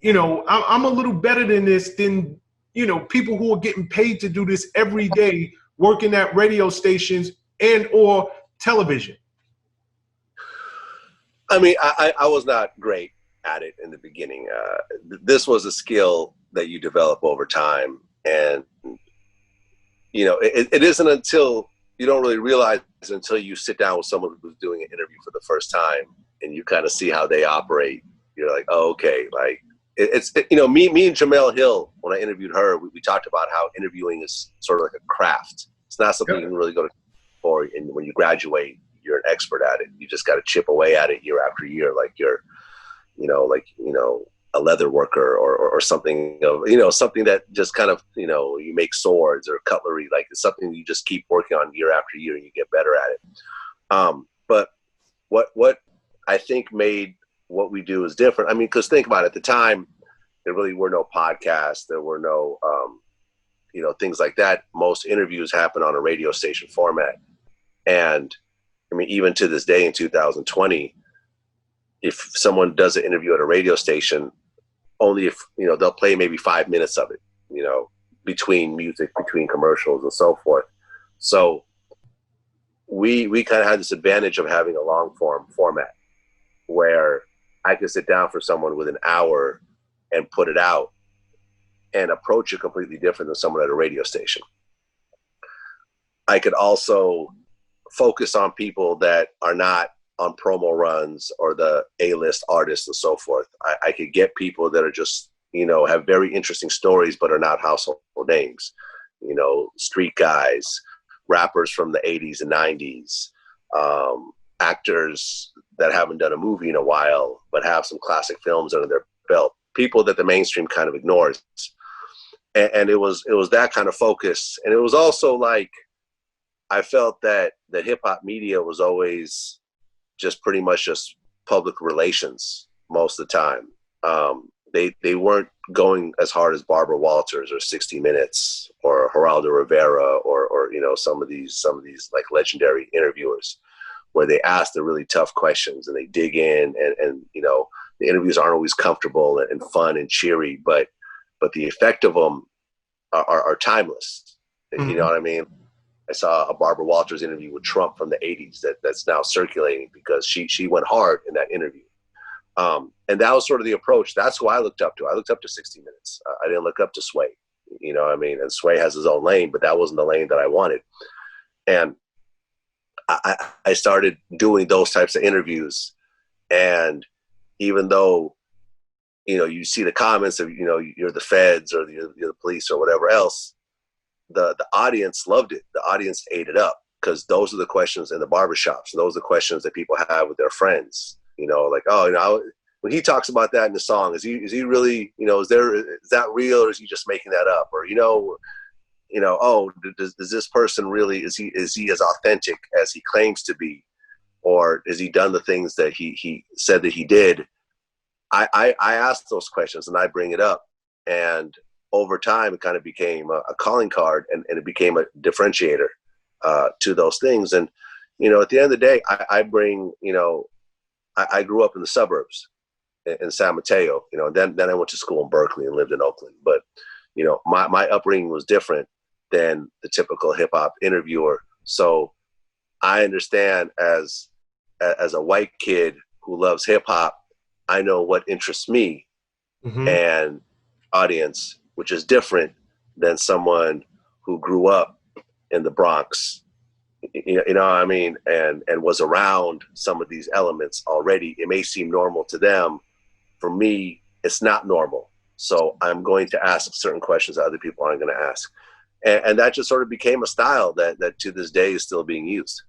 You know, I'm a little better than this than, you know, people who are getting paid to do this every day, working at radio stations and or television. I mean, I was not great at it in the beginning. This was a skill that you develop over time. And, you know, it isn't until you don't really realize until you sit down with someone who's doing an interview for the first time and you kind of see how they operate. You're like, oh, okay. Like, you know, me and Jamel Hill, when I interviewed her, we talked about how interviewing is sort of like a craft. It's not something you can really go to for, and when you graduate, you're an expert at it. You just got to chip away at it year after year, like you're, you know, a leather worker or something, you know, something that just kind of, you know, you make swords or cutlery. Like, it's something you just keep working on year after year and you get better at it. But what I think made what we do is different. I mean, because think about it, at the time, there really were no podcasts. There were no, you know, things like that. Most interviews happen on a radio station format. And I mean, even to this day in 2020, if someone does an interview at a radio station, only if, you know, they'll play maybe 5 minutes of it, you know, between music, between commercials and so forth. So we kind of had this advantage of having a long form format where I could sit down for someone with an hour and put it out and approach it completely different than someone at a radio station. I could also focus on people that are not on promo runs or the A-list artists and so forth. I could get people that are just, you know, have very interesting stories, but are not household names, you know, street guys, rappers from the 80s and 90s, actors that haven't done a movie in a while, but have some classic films under their belt, people that the mainstream kind of ignores. And it was that kind of focus. And it was also like, I felt that hip hop media was always just pretty much just public relations most of the time. They weren't going as hard as Barbara Walters or 60 Minutes or Geraldo Rivera or you know, some of these like legendary interviewers, where they ask the really tough questions and they dig in, and you know, the interviews aren't always comfortable and fun and cheery, but the effect of them are timeless. Mm-hmm. You know what I mean? I saw a Barbara Walters interview with Trump from the 80s that's now circulating because she went hard in that interview. And that was sort of the approach. That's who I looked up to. I looked up to 60 Minutes. I didn't look up to Sway. You know what I mean? And Sway has his own lane, but that wasn't the lane that I wanted. And I started doing those types of interviews. And even though, you know, you see the comments of, you know, you're the feds or you're the police or whatever else, the audience loved it. The audience ate it up, because those are the questions in the barbershops. Those are the questions that people have with their friends. You know, like, oh, you know, when he talks about that in the song, is he really, you know, is that real, or is he just making that up? Or, you know, oh, does this person really, is he as authentic as he claims to be? Or has he done the things that he said that he did? I ask those questions and I bring it up. And over time, it kind of became a calling card, and it became a differentiator to those things. And, you know, at the end of the day, I bring, you know, I grew up in the suburbs in San Mateo, you know, then I went to school in Berkeley and lived in Oakland. But, you know, my upbringing was different than the typical hip hop interviewer. So I understand as a white kid who loves hip hop, I know what interests me and audience, which is different than someone who grew up in the Bronx, you know what I mean? And was around some of these elements already. It may seem normal to them. For me, it's not normal. So I'm going to ask certain questions that other people aren't going to ask. And that just sort of became a style that to this day is still being used.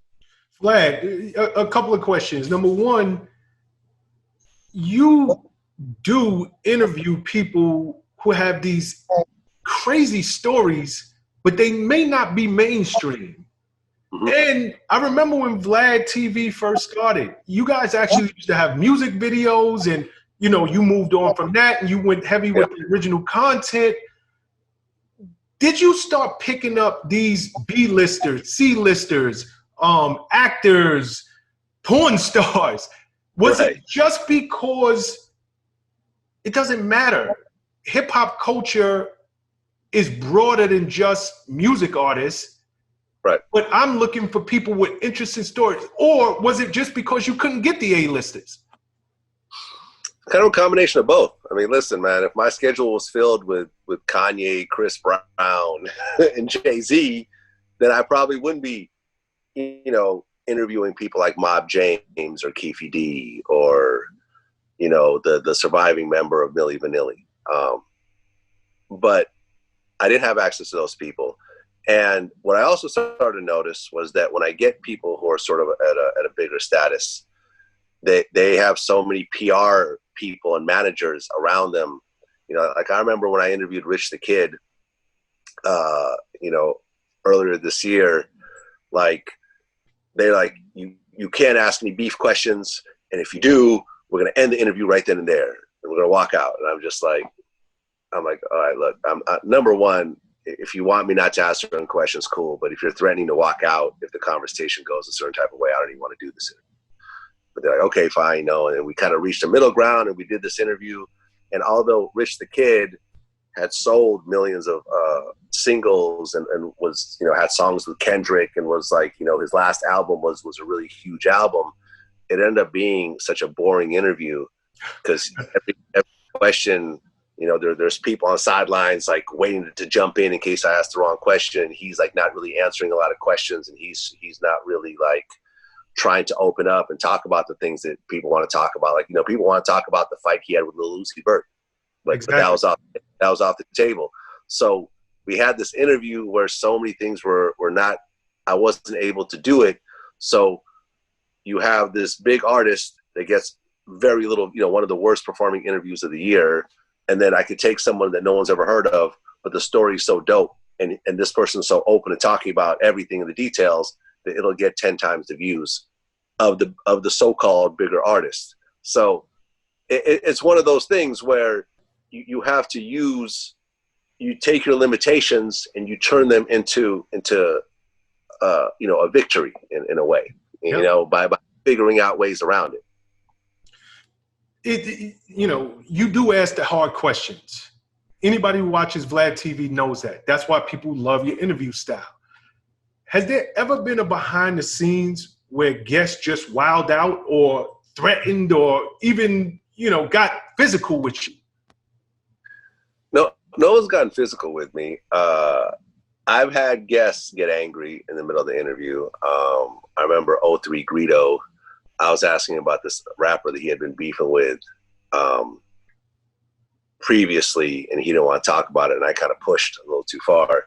Vlad, a couple of questions. Number one, you do interview people who have these crazy stories, but they may not be mainstream. And I remember when VladTV first started, you guys actually used to have music videos, and, you know, you moved on from that and you went heavy with the original content. Did you start picking up these B-listers, C-listers, actors, porn stars? Was it just because it doesn't matter? Hip hop culture is broader than just music artists. Right. But I'm looking for people with interesting stories. Or was it just because you couldn't get the A-listers? Kind of a combination of both. I mean, listen, man, if my schedule was filled with Kanye, Chris Brown, and Jay-Z, then I probably wouldn't be, you know, interviewing people like Mob James or Keffe D or, you know, the surviving member of Milli Vanilli. But I didn't have access to those people. And what I also started to notice was that when I get people who are sort of at a bigger status, they have so many PR people and managers around them. You know, like I remember when I interviewed Rich the Kid, you know, earlier this year, like, they're like, you can't ask any beef questions, and if you do, we're going to end the interview right then and there, and we're going to walk out. And I'm like, all right, look, number one, if you want me not to ask certain questions, cool. But if you're threatening to walk out, if the conversation goes a certain type of way, I don't even want to do this interview. But they're like, okay, fine, no. And we kind of reached a middle ground, and we did this interview. And although Rich the Kid had sold millions of singles and was, you know, had songs with Kendrick and was like, you know, his last album was a really huge album, it ended up being such a boring interview because every question, you know, there's people on the sidelines like waiting to jump in case I ask the wrong question. He's like not really answering a lot of questions, and he's not really like trying to open up and talk about the things that people want to talk about. Like, you know, people want to talk about the fight he had with Lil Uzi Vert. Like, exactly. But that was off the table. So we had this interview where so many things were not, I wasn't able to do it. So you have this big artist that gets very little, you know, one of the worst performing interviews of the year. And then I could take someone that no one's ever heard of, but the story's so dope. And this person's so open to talking about everything in the details that it'll get 10 times the views of the so-called bigger artist. So it's one of those things where you have to you take your limitations and you turn them into you know, a victory in a way, you know, by figuring out ways around it. You know, you do ask the hard questions. Anybody who watches VladTV knows that. That's why people love your interview style. Has there ever been a behind the scenes where guests just wowed out or threatened or even, got physical with you? No one's gotten physical with me. I've had guests get angry in the middle of the interview. I remember 03 Greedo. I was asking about this rapper that he had been beefing with previously, and he didn't want to talk about it, and I kind of pushed a little too far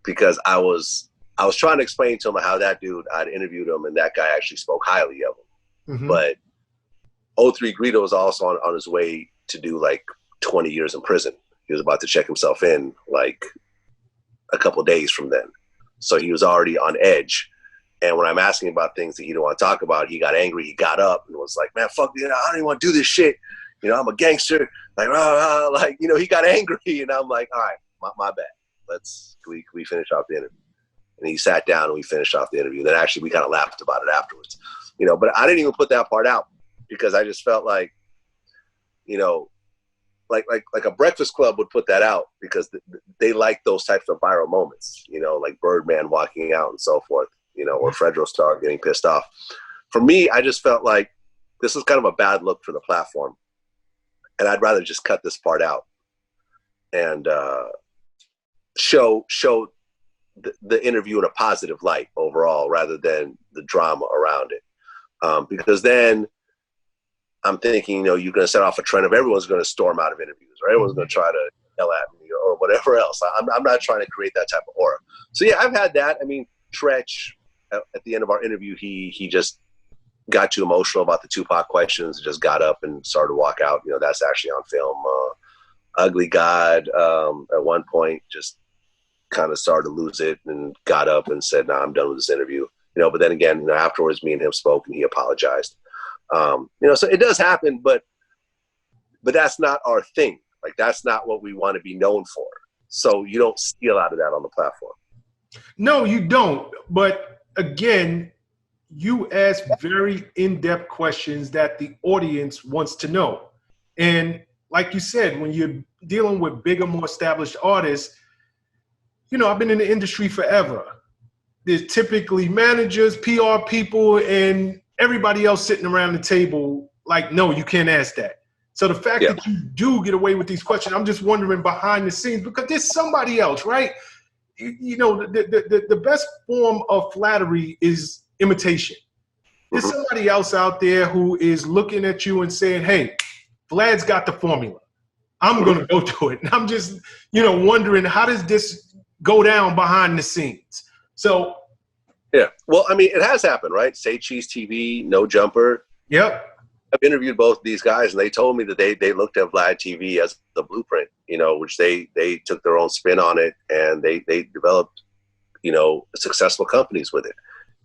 because I was trying to explain to him how that dude, I'd interviewed him, and that guy actually spoke highly of him. Mm-hmm. But 03 Greedo was also on his way to do like 20 years in prison. He was about to check himself in like a couple days from then. So he was already on edge. And when I'm asking about things that he didn't want to talk about, he got angry. He got up and was like, man, fuck you. I don't even want to do this shit. I'm a gangster. Like, he got angry. And I'm like, all right, my bad. Can we finish off the interview? And he sat down and we finished off the interview. Then actually we kind of laughed about it afterwards. But I didn't even put that part out because I just felt like, like a Breakfast Club would put that out because they like those types of viral moments, like Birdman walking out and so forth, or Fredro Starr getting pissed off. For me, I just felt like this was kind of a bad look for the platform. And I'd rather just cut this part out and show the interview in a positive light overall rather than the drama around it. Because then I'm thinking, you're going to set off a trend of everyone's going to storm out of interviews, or everyone's going to try to yell at me or whatever else. I'm not trying to create that type of aura. So yeah, I've had that. I mean, Tretch, at the end of our interview, he just got too emotional about the Tupac questions, just got up and started to walk out. That's actually on film. Ugly God, at one point, just kind of started to lose it and got up and said, nah, I'm done with this interview. But then again, afterwards, me and him spoke and he apologized. So it does happen, but that's not our thing. Like, that's not what we want to be known for. So you don't steal out of that on the platform. No, you don't. But again, you ask very in-depth questions that the audience wants to know. And like you said, when you're dealing with bigger, more established artists, I've been in the industry forever. There's typically managers, PR people, and everybody else sitting around the table like, no, you can't ask that. So the fact that you do get away with these questions, I'm just wondering behind the scenes, because there's somebody else, right? The best form of flattery is imitation. There's somebody else out there who is looking at you and saying, hey, Vlad's got the formula. I'm going to go to it. And I'm just, wondering, how does this go down behind the scenes? So, yeah. Well, I mean, it has happened, right? Say Cheese TV, No Jumper. Yep. I've interviewed both these guys, and they told me that they looked at VladTV as the blueprint, which they took their own spin on it, and they developed, successful companies with it.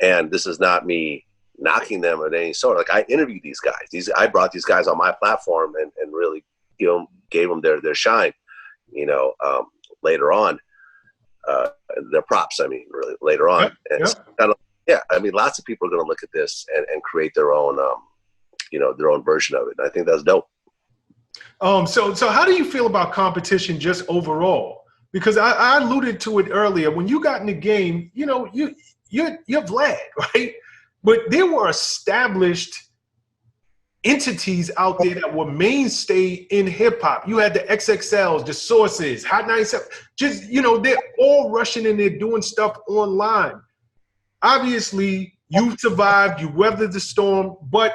And this is not me knocking them at any sort. Like, I interviewed these guys. I brought these guys on my platform and really gave them their shine, later on. Their props, really, later on. Yep. And lots of people are going to look at this and create their own, their own version of it. And I think that's dope. So how do you feel about competition just overall? Because I alluded to it earlier. When you got in the game, you're Vlad, right? But there were established entities out there that were mainstay in hip hop. You had the XXLs, the Sources, Hot 97. Just, they're all rushing and they're doing stuff online. Obviously, you survived, you weathered the storm, but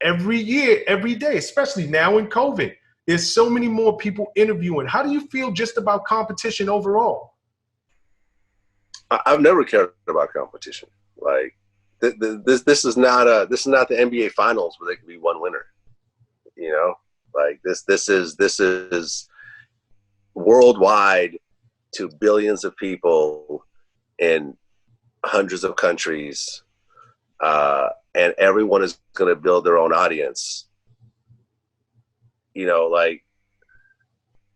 every year, every day, especially now in COVID, there's so many more people interviewing. How do you feel just about competition overall? I've never cared about competition. Like, this is not the NBA Finals where there can be one winner. Like this is worldwide to billions of people in hundreds of countries, and everyone is going to build their own audience. Like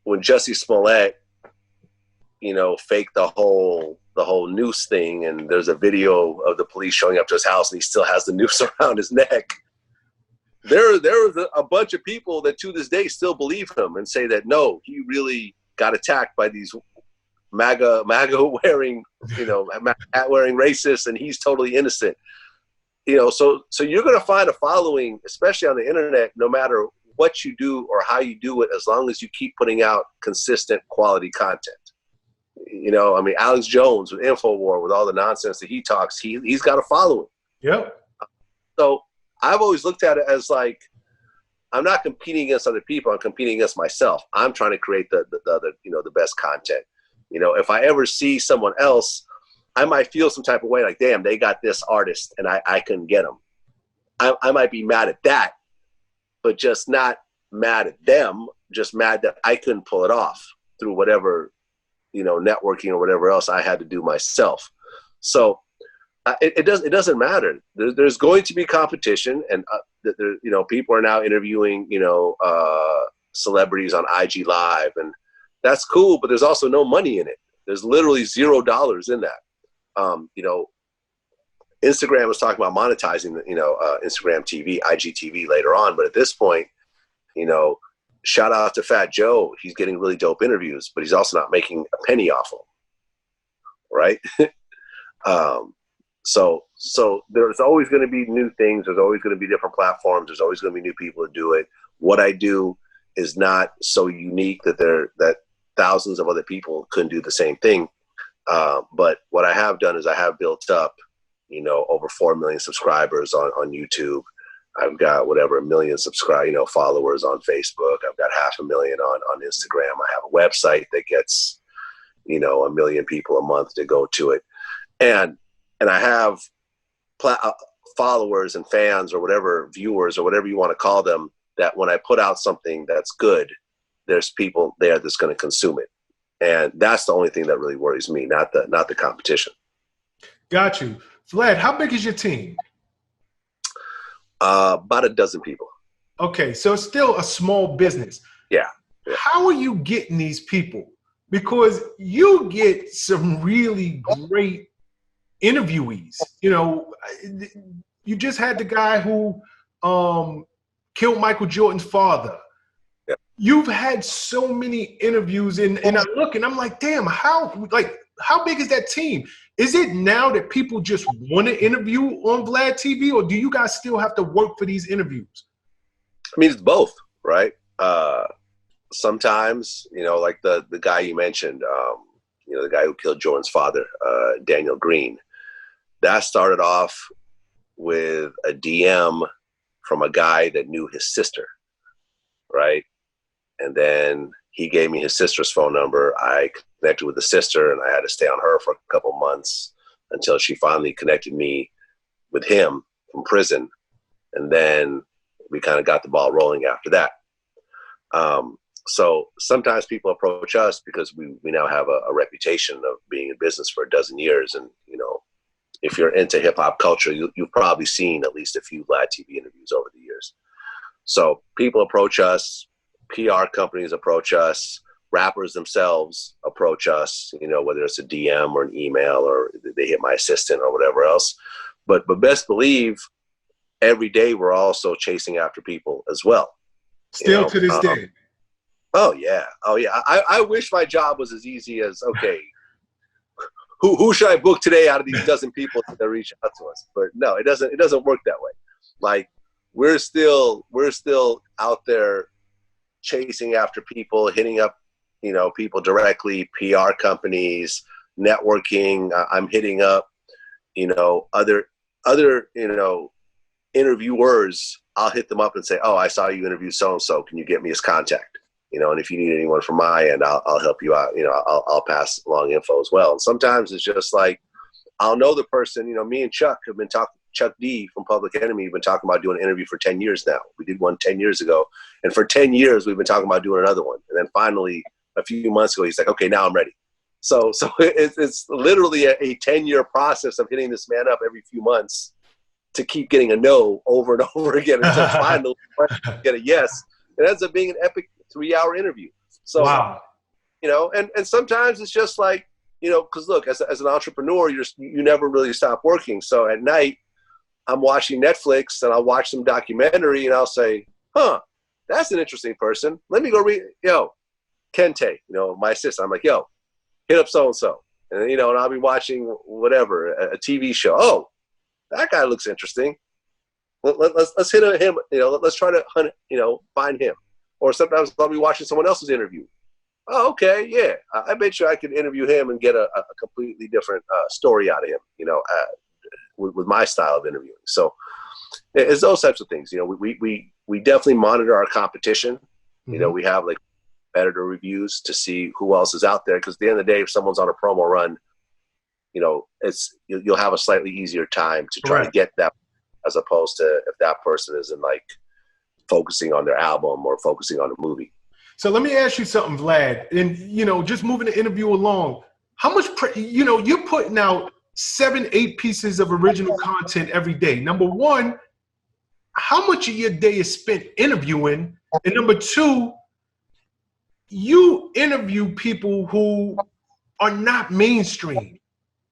when Jussie Smollett, faked the whole noose thing, and there's a video of the police showing up to his house and he still has the noose around his neck. There was a bunch of people that to this day still believe him and say that, no, he really got attacked by these MAGA wearing, hat wearing racists, and he's totally innocent. so you're going to find a following, especially on the internet, no matter what you do or how you do it, as long as you keep putting out consistent quality content. I mean, Alex Jones with InfoWar, with all the nonsense that he talks, he's got a following. Yep. So I've always looked at it as like, I'm not competing against other people. I'm competing against myself. I'm trying to create the best content. If I ever see someone else, I might feel some type of way, like, damn, they got this artist and I couldn't get them. I might be mad at that, but just not mad at them, just mad that I couldn't pull it off through whatever, networking or whatever else I had to do myself. So it doesn't matter. There's going to be competition, and people are now interviewing, celebrities on IG Live, and that's cool, but there's also no money in it. There's literally $0 in that. Instagram was talking about monetizing, Instagram TV, IGTV later on. But at this point, shout out to Fat Joe. He's getting really dope interviews, but he's also not making a penny off them. Right. So there's always going to be new things. There's always going to be different platforms. There's always going to be new people to do it. What I do is not so unique that thousands of other people couldn't do the same thing. But what I have done is I have built up, over 4 million subscribers on YouTube. I've got 1 million followers on Facebook. I've got 500,000 on Instagram. I have a website that gets, 1 million people a month to go to it. And I have followers and fans or whatever, viewers or whatever you want to call them, that when I put out something that's good, there's people there that's going to consume it. And that's the only thing that really worries me, not the competition. Got you. Vlad, how big is your team? About a dozen people. Okay, so it's still a small business. Yeah. How are you getting these people? Because you get some really great interviewees. You just had the guy who killed Michael Jordan's father. Yeah. You've had so many interviews, and I look and I'm like, damn, how big is that team? Is it now that people just want to interview on VladTV, or do you guys still have to work for these interviews? I mean, it's both, right? Sometimes, like the guy you mentioned, the guy who killed Jordan's father, Daniel Green, that started off with a DM from a guy that knew his sister, right? And then he gave me his sister's phone number. I connected with the sister, and I had to stay on her for a couple months until she finally connected me with him from prison. And then we kind of got the ball rolling after that. So sometimes people approach us because we now have a reputation of being in business for a dozen years. And, if you're into hip hop culture, you've probably seen at least a few VladTV interviews over the years. So people approach us, PR companies approach us, rappers themselves approach us, whether it's a DM or an email or they hit my assistant or whatever else. But best believe every day we're also chasing after people as well. Still to this day. Oh yeah. I wish my job was as easy as, okay, who should I book today out of these dozen people that reach out to us? But no, it doesn't work that way. Like we're still out there chasing after people, hitting up, people directly, PR companies, networking. I'm hitting up, other, interviewers. I'll hit them up and say, oh, I saw you interview so-and-so. Can you get me his contact? And if you need anyone from my end, I'll help you out. I'll pass along info as well. And sometimes it's just like, I'll know the person, me and Chuck have been talking, Chuck D from Public Enemy, have been talking about doing an interview for 10 years now. We did one 10 years ago. And for 10 years, we've been talking about doing another one. And then finally, a few months ago, he's like, okay, now I'm ready. So it's literally a 10-year process of hitting this man up every few months to keep getting a no over and over again until finally get a yes. It ends up being an epic 3-hour interview. So, wow. And sometimes it's just like, because look, as an entrepreneur, you never really stop working. So at night, I'm watching Netflix and I'll watch some documentary and I'll say, that's an interesting person. Let me go read, Kente, my assistant. I'm like, hit up so-and-so. And, and I'll be watching whatever, a TV show. Oh, that guy looks interesting. Let's hit him. Let's try to hunt. Find him. Or sometimes I'll be watching someone else's interview. Oh, okay, yeah. I bet you I could interview him and get a completely different story out of him. With my style of interviewing. So it's those types of things. We definitely monitor our competition. Mm-hmm. We have like editor reviews to see who else is out there. Because at the end of the day, if someone's on a promo run, you'll have a slightly easier time to try to get that, as opposed to if that person isn't like focusing on their album or focusing on a movie. So let me ask you something, Vlad. And just moving the interview along, how much you're putting out 7-8 pieces of original content every day. Number one, how much of your day is spent interviewing? And number two, you interview people who are not mainstream,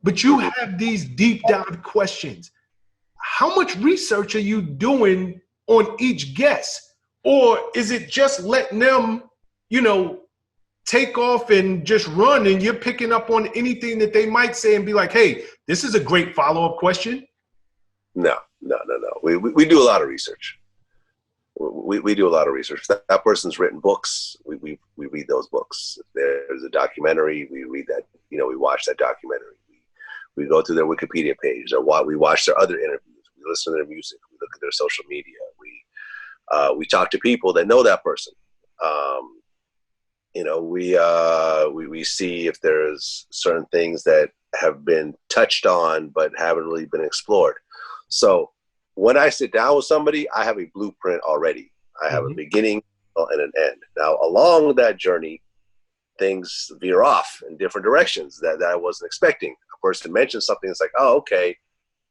but you have these deep dive questions. How much research are you doing on each guest? Or is it just letting them, take off and just run, and you're picking up on anything that they might say and be like, hey, this is a great follow-up question? No. We do a lot of research. We do a lot of research. That person's written books. We read those books. If there's a documentary, we read that, we watch that documentary. We go through their Wikipedia page, or we watch their other interviews. We listen to their music. We look at their social media. We talk to people that know that person. We see if there's certain things that have been touched on but haven't really been explored. So when I sit down with somebody, I have a blueprint already. I have a beginning and an end. Now, along that journey, things veer off in different directions that I wasn't expecting. A person mentions something, it's like, oh, okay,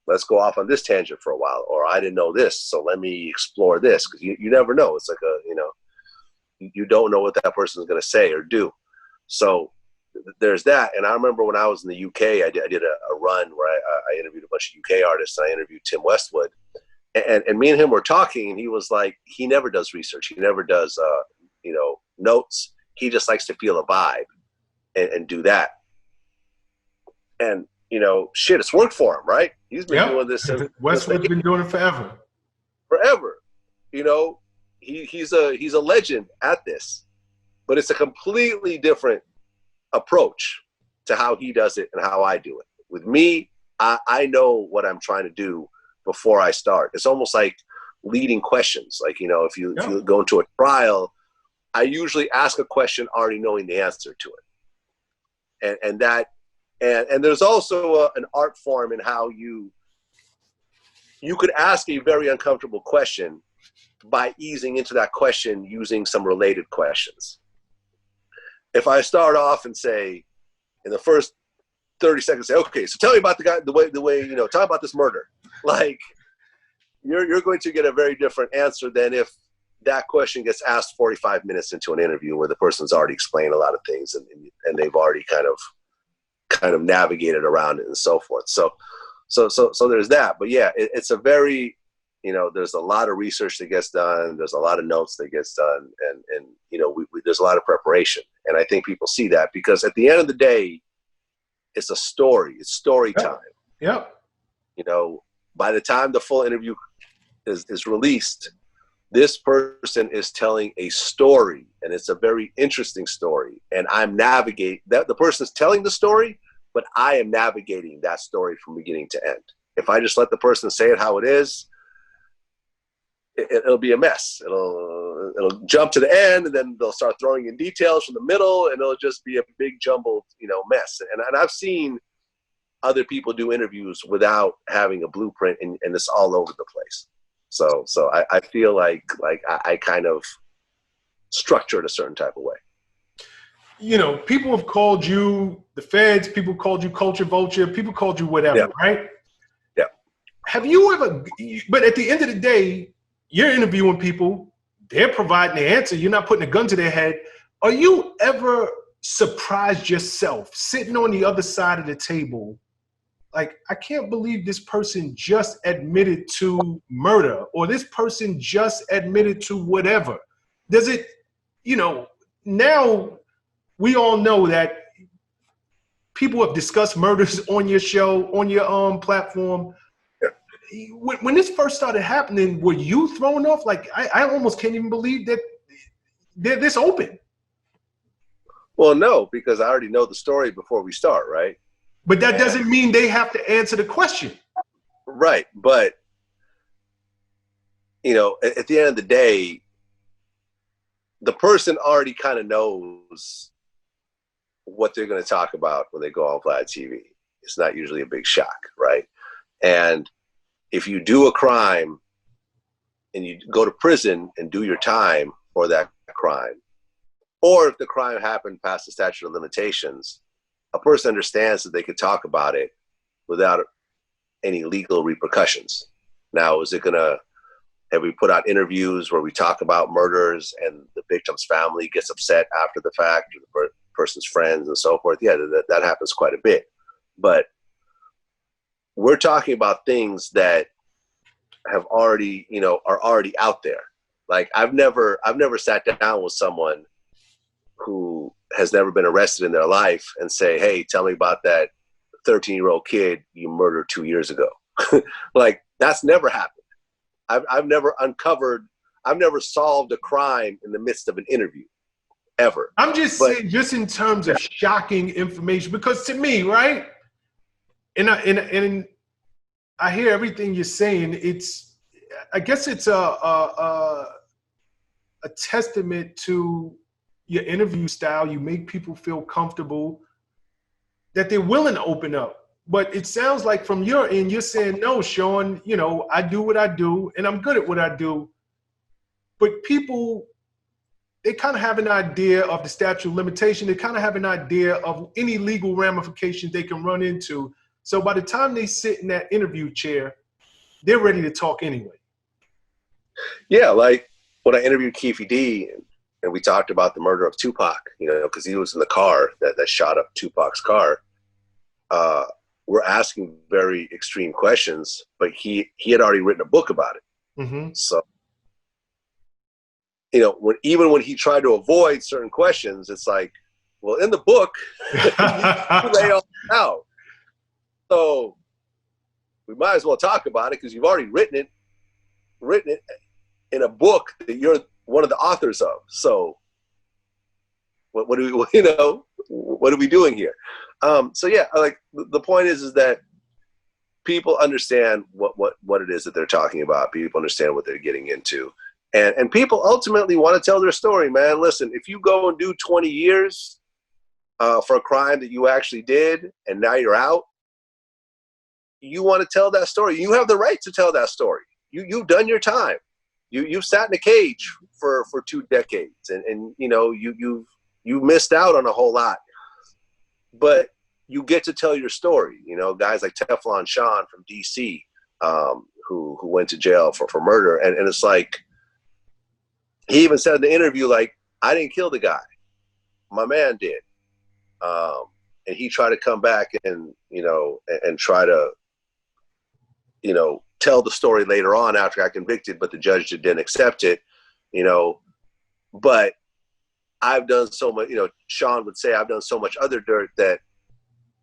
let's go off on this tangent for a while. Or I didn't know this, so let me explore this. Because you never know. It's like you don't know what that person is going to say or do. So there's that. And I remember when I was in the UK, I did a run where I interviewed a bunch of UK artists. And I interviewed Tim Westwood. And me and him were talking, and he was like, he never does research. He never does, notes. He just likes to feel a vibe and do that. And, it's worked for him, right? He's been doing this since Westwood's been doing it forever. Forever. He's a legend at this, but it's a completely different approach to how he does it and how I do it. With me, I know what I'm trying to do before I start. It's almost like leading questions. Like, if you go into a trial, I usually ask a question already knowing the answer to it. And there's also an art form in how you could ask a very uncomfortable question by easing into that question using some related questions. If I start off and say, in the first 30 seconds, say, okay, so tell me about the guy, the way, tell me about this murder. Like, you're going to get a very different answer than if that question gets asked 45 minutes into an interview where the person's already explained a lot of things and they've already kind of navigated around it and so forth. So there's that. But yeah, it's a very, there's a lot of research that gets done. There's a lot of notes that gets done, and there's a lot of preparation. And I think people see that because at the end of the day, it's a story. It's story time. Yeah. By the time the full interview is released, this person is telling a story, and it's a very interesting story. And I'm navigating that. The person's telling the story, but I am navigating that story from beginning to end. If I just let the person say it how it is, it'll be a mess. It'll jump to the end, and then they'll start throwing in details from the middle, and it'll just be a big jumbled, mess. And I've seen other people do interviews without having a blueprint, and it's all over the place. So I feel like I kind of structure it a certain type of way. People have called you the feds, people called you culture vulture, people called you whatever, right? Yeah. Have you ever, but at the end of the day, you're interviewing people, they're providing the answer, you're not putting a gun to their head. Are you ever surprised yourself sitting on the other side of the table? Like, I can't believe this person just admitted to murder, or this person just admitted to whatever. Does it, now we all know that people have discussed murders on your show, on your platform. Yeah. when this first started happening, were you thrown off? Like, I almost can't even believe that they're this open. Well, no, because I already know the story before we start, right? But that doesn't mean they have to answer the question. Right. But, you know, at the end of the day, the person already kind of knows what they're going to talk about when they go on VladTV. It's not usually a big shock, right? And if you do a crime and you go to prison and do your time for that crime, or if the crime happened past the statute of limitations, a person understands that they could talk about it without any legal repercussions. Now, have we put out interviews where we talk about murders and the victim's family gets upset after the fact, or the person's friends and so forth? Yeah, that happens quite a bit. But we're talking about things that have already, you know, are already out there. Like I've never sat down with someone who has never been arrested in their life and say, hey, tell me about that 13-year-old kid you murdered 2 years ago. Like that's never happened. I've never solved a crime in the midst of an interview, ever. I'm just saying, just in terms of shocking information, because to me, right, and I hear everything you're saying. I guess it's a testament to your interview style. You make people feel comfortable that they're willing to open up. But it sounds like from your end, you're saying, no, Shawn, you know, I do what I do and I'm good at what I do. But people, they kind of have an idea of the statute of limitation. They kind of have an idea of any legal ramifications they can run into. So by the time they sit in that interview chair, they're ready to talk anyway. Yeah, like when I interviewed Keffe D and we talked about the murder of Tupac, you know, because he was in the car that shot up Tupac's car. We're asking very extreme questions, but he had already written a book about it. Mm-hmm. So, you know, even when he tried to avoid certain questions, it's like, well, in the book, you lay all out. So we might as well talk about it because you've already written it in a book that you're one of the authors of. So what do we, you know, what are we doing here? So yeah, like the point is that people understand what it is that they're talking about. People understand what they're getting into. And people ultimately want to tell their story, man. Listen, if you go and do 20 years for a crime that you actually did and now you're out, you want to tell that story. You have the right to tell that story. You've done your time. You've sat in a cage for 2 decades and you know, you missed out on a whole lot. But you get to tell your story. You know, guys like Teflon Shawn from DC, who went to jail for murder. And it's like, he even said in the interview, like, I didn't kill the guy. My man did. And he tried to come back and, you know, and try to, you know, tell the story later on after I got convicted, but the judge didn't accept it, you know. But I've done so much, you know, Shawn would say, I've done so much other dirt that,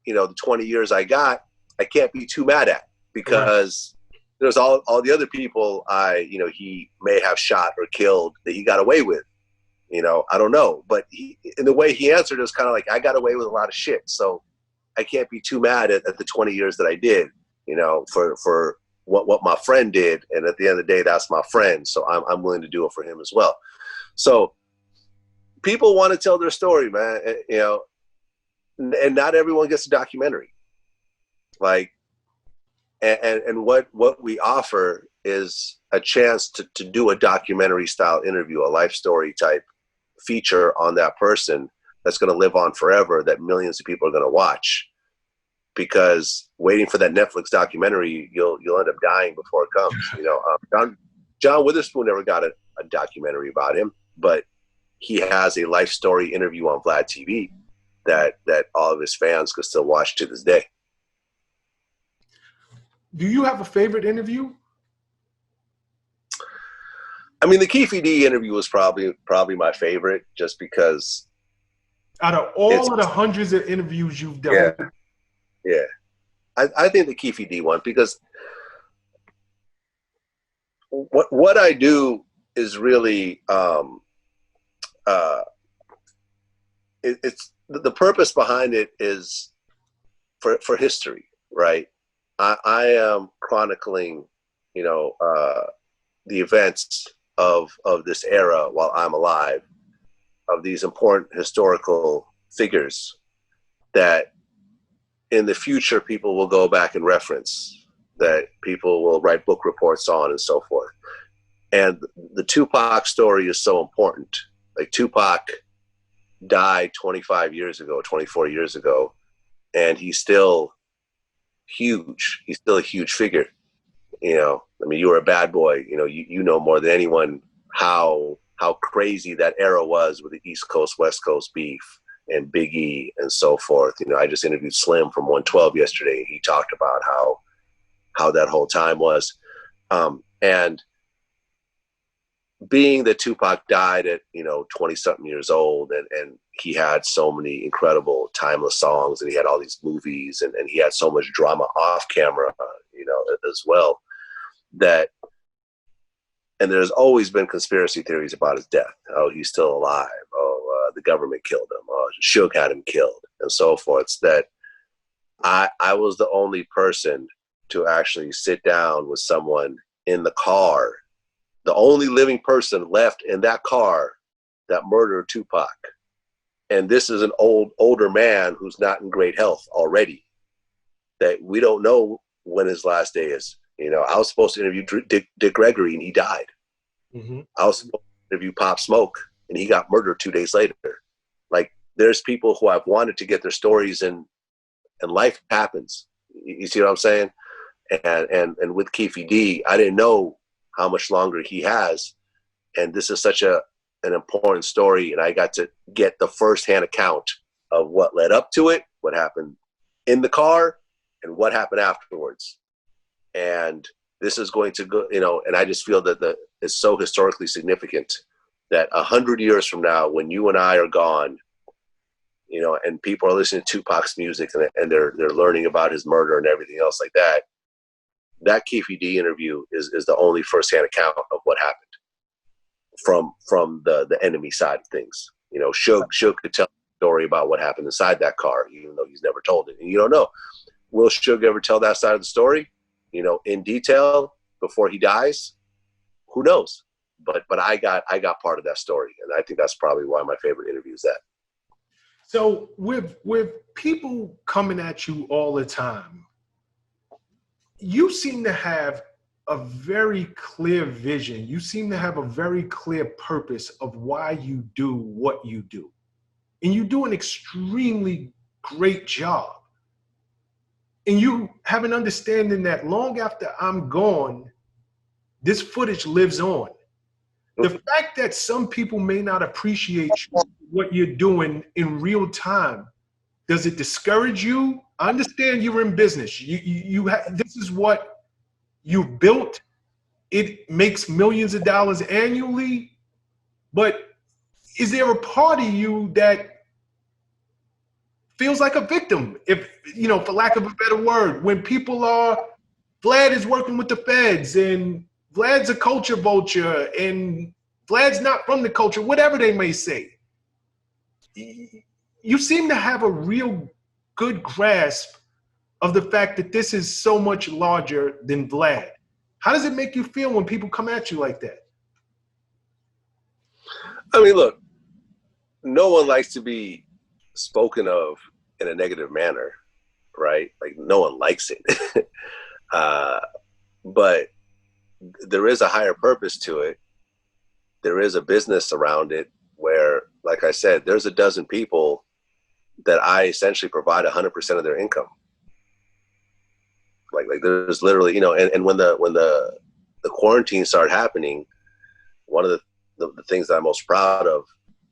you know, the 20 years I got, I can't be too mad at because there's all the other people you know, he may have shot or killed that he got away with. You know, I don't know. But in the way he answered, it was kind of like, I got away with a lot of shit. So I can't be too mad at the 20 years that I did, you know, for what my friend did. And at the end of the day, that's my friend. So I'm willing to do it for him as well. So people want to tell their story, man, you know, and not everyone gets a documentary. Like, and what we offer is a chance to do a documentary style interview, a life story type feature on that person that's going to live on forever, that millions of people are going to watch. Because waiting for that Netflix documentary, you'll end up dying before it comes. You know, John Witherspoon never got a documentary about him, but he has a life story interview on VladTV that all of his fans could still watch to this day. Do you have a favorite interview? I mean, the Keffe D interview was probably my favorite, just because. Out of all of the hundreds of interviews you've done. Yeah. I think the Keffe D one, because what I do is really it's the purpose behind it is for history, right? I am chronicling, the events of this era while I'm alive, of these important historical figures that in the future people will go back and reference, that people will write book reports on and so forth. And the Tupac story is so important. Like, Tupac died 25 years ago, 24 years ago, and he's still huge. He's still a huge figure. I mean, you were a bad boy. You know more than anyone how crazy that era was with the East Coast, West Coast beef and Big E and so forth. I just interviewed Slim from 112 yesterday. He talked about how that whole time was. And being that Tupac died at, 20-something years old, and he had so many incredible timeless songs, and he had all these movies, and he had so much drama off camera, as well, and there's always been conspiracy theories about his death. Oh, he's still alive. Oh, the government killed him. Oh, Suge had him killed, and so forth. That I was the only person to actually sit down with someone in the car, the only living person left in that car that murdered Tupac. And this is an older man who's not in great health already, that we don't know when his last day is. I was supposed to interview Dick Gregory, and he died. Mm-hmm. I was supposed to interview Pop Smoke, and he got murdered 2 days later. Like, there's people who I've wanted to get their stories, and life happens. You see what I'm saying? And with Keffe D, I didn't know how much longer he has. And this is such an important story. And I got to get the firsthand account of what led up to it, what happened in the car, and what happened afterwards. And this is going to go, and I just feel that it's so historically significant that 100 years from now, when you and I are gone, and people are listening to Tupac's music, and they're learning about his murder and everything else like that, that Keffe D interview is the only firsthand account of what happened from the enemy side of things. Suge could tell a story about what happened inside that car, even though he's never told it. And you don't know, will Suge ever tell that side of the story, in detail before he dies? Who knows? But I got part of that story, and I think that's probably why my favorite interview is that. So with people coming at you all the time, you seem to have a very clear vision. You seem to have a very clear purpose of why you do what you do. And you do an extremely great job. And you have an understanding that long after I'm gone, this footage lives on. The fact that some people may not appreciate what you're doing in real time, does it discourage you? I understand you're in business. This is what you've built. It makes millions of dollars annually. But is there a part of you that feels like a victim, if, for lack of a better word, when people are, Vlad is working with the feds, and Vlad's a culture vulture, and Vlad's not from the culture, whatever they may say? You seem to have a real good grasp of the fact that this is so much larger than Vlad. How does it make you feel when people come at you like that? I mean, look, no one likes to be spoken of in a negative manner, right? Like, no one likes it. But there is a higher purpose to it. There is a business around it where, like I said, there's a dozen people that I essentially provide 100% of their income. Like there's literally, and when the quarantine started happening, one of the things that I'm most proud of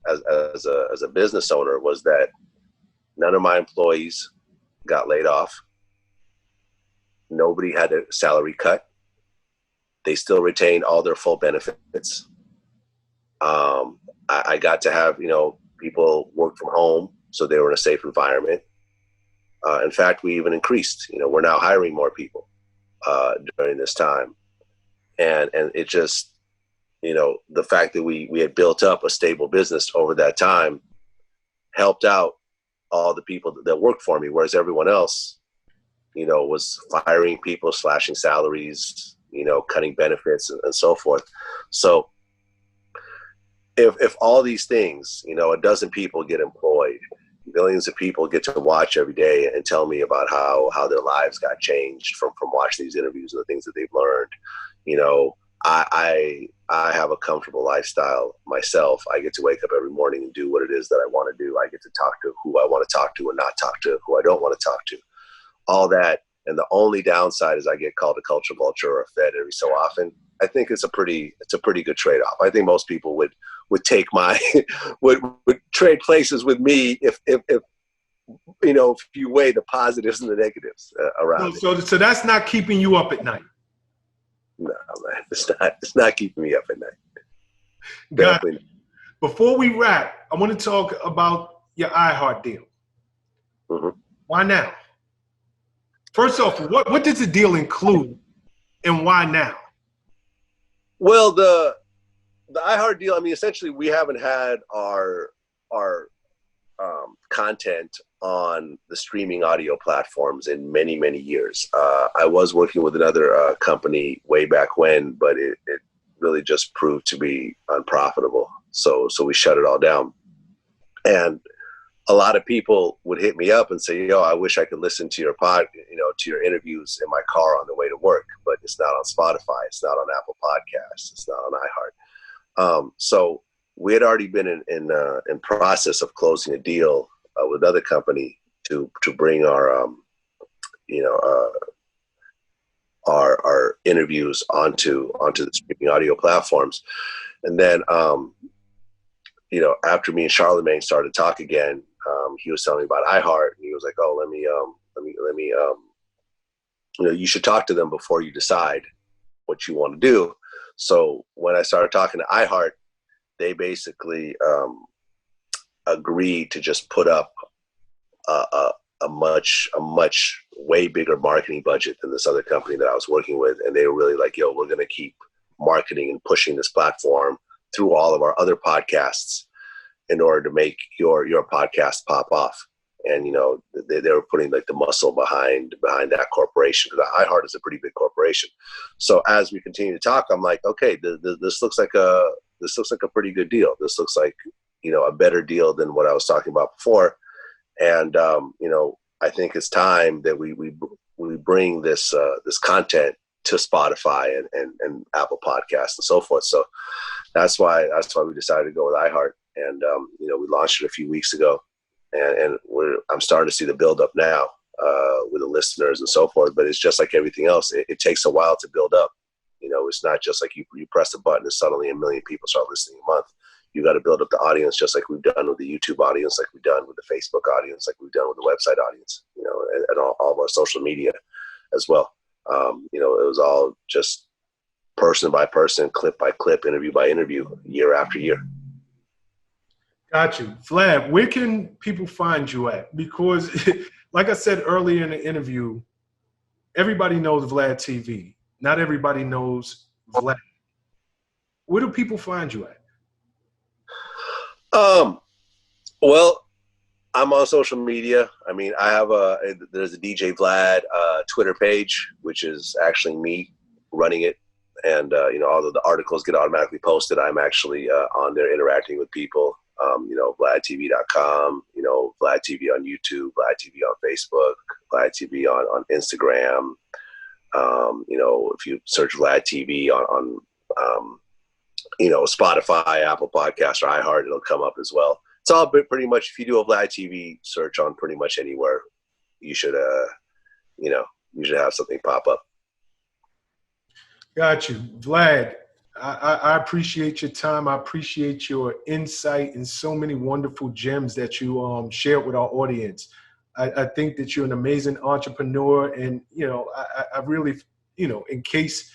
as a business owner was that none of my employees got laid off. Nobody had a salary cut. They still retained all their full benefits. I got to have, people work from home, so they were in a safe environment. In fact, we even increased. We're now hiring more people during this time. And it just, you know, the fact that we had built up a stable business over that time helped out all the people that worked for me, whereas everyone else, you know, was firing people, slashing salaries, you know, cutting benefits and so forth. So if all these things, you know, a dozen people get employed, millions of people get to watch every day and tell me about how their lives got changed from watching these interviews and the things that they've learned. You know, I have a comfortable lifestyle myself. I get to wake up every morning and do what it is that I want to do. I get to talk to who I want to talk to and not talk to who I don't want to talk to. All that. And the only downside is I get called a culture vulture or a fed every so often. I think it's a pretty good trade-off. I think most people would take my would trade places with me if you know, if you weigh the positives and the negatives around. So that's not keeping you up at night. No, man, it's not keeping me up at night. Definitely. Before we wrap, I want to talk about your iHeart deal. Mm-hmm. Why now? First off, what does the deal include, and why now? Well, the iHeart deal, I mean, essentially, we haven't had our content on the streaming audio platforms in many, many years. I was working with another company way back when, but it really just proved to be unprofitable. So we shut it all down. And a lot of people would hit me up and say, yo, I wish I could listen to your to your interviews in my car on the way to work, but it's not on Spotify. It's not on Apple Podcasts. It's not on iHeart. So we had already been in process of closing a deal with another company to bring our interviews onto the streaming audio platforms. And then, you know, after me and Charlemagne started to talk again, he was telling me about iHeart, and he was like, "Oh, let me, you know, you should talk to them before you decide what you want to do." So when I started talking to iHeart, they basically agreed to just put up a much way bigger marketing budget than this other company that I was working with, and they were really like, "Yo, we're going to keep marketing and pushing this platform through all of our other podcasts in order to make your podcast pop off." And, you know, they were putting like the muscle behind that corporation, because iHeart is a pretty big corporation. So as we continue to talk, I'm like, okay, this looks like a pretty good deal. This looks like, you know, a better deal than what I was talking about before. And, you know, I think it's time that we bring this content to Spotify and Apple Podcasts and so forth. So that's why we decided to go with iHeart. And, you know, we launched it a few weeks ago, and I'm starting to see the build up now with the listeners and so forth. But it's just like everything else. It takes a while to build up. You know, it's not just like you press a button and suddenly a million people start listening a month. You got to build up the audience, just like we've done with the YouTube audience, like we've done with the Facebook audience, like we've done with the website audience, you know, and all of our social media as well. You know, it was all just person by person, clip by clip, interview by interview, year after year. Got you. Vlad, where can people find you at? Because like I said earlier in the interview, everybody knows VladTV. Not everybody knows Vlad. Where do people find you at? Well, I'm on social media. I mean, there's a DJ Vlad Twitter page, which is actually me running it. And, you know, although the articles get automatically posted, I'm actually on there interacting with people. You know, VladTV.com, you know, VladTV on YouTube, VladTV on Facebook, VladTV on Instagram. You know, if you search VladTV on you know, Spotify, Apple Podcasts, or iHeart, it'll come up as well. It's all pretty much, if you do a VladTV search on pretty much anywhere, you should, you know, you should have something pop up. Got you. Vlad, I appreciate your time. I appreciate your insight and so many wonderful gems that you shared with our audience. I think that you're an amazing entrepreneur, and, you know, I really, you know, in case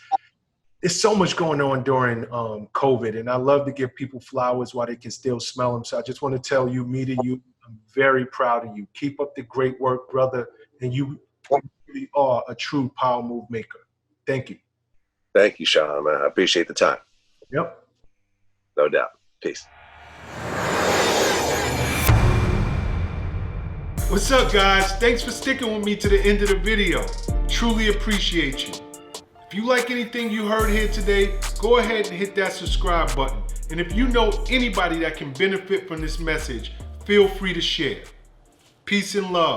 there's so much going on during COVID, and I love to give people flowers while they can still smell them. So I just want to tell you, meeting you, I'm very proud of you. Keep up the great work, brother, and you really are a true power move maker. Thank you. Thank you, Shawn, man. I appreciate the time. Yep. No doubt. Peace. What's up, guys? Thanks for sticking with me to the end of the video. Truly appreciate you. If you like anything you heard here today, go ahead and hit that subscribe button. And if you know anybody that can benefit from this message, feel free to share. Peace and love.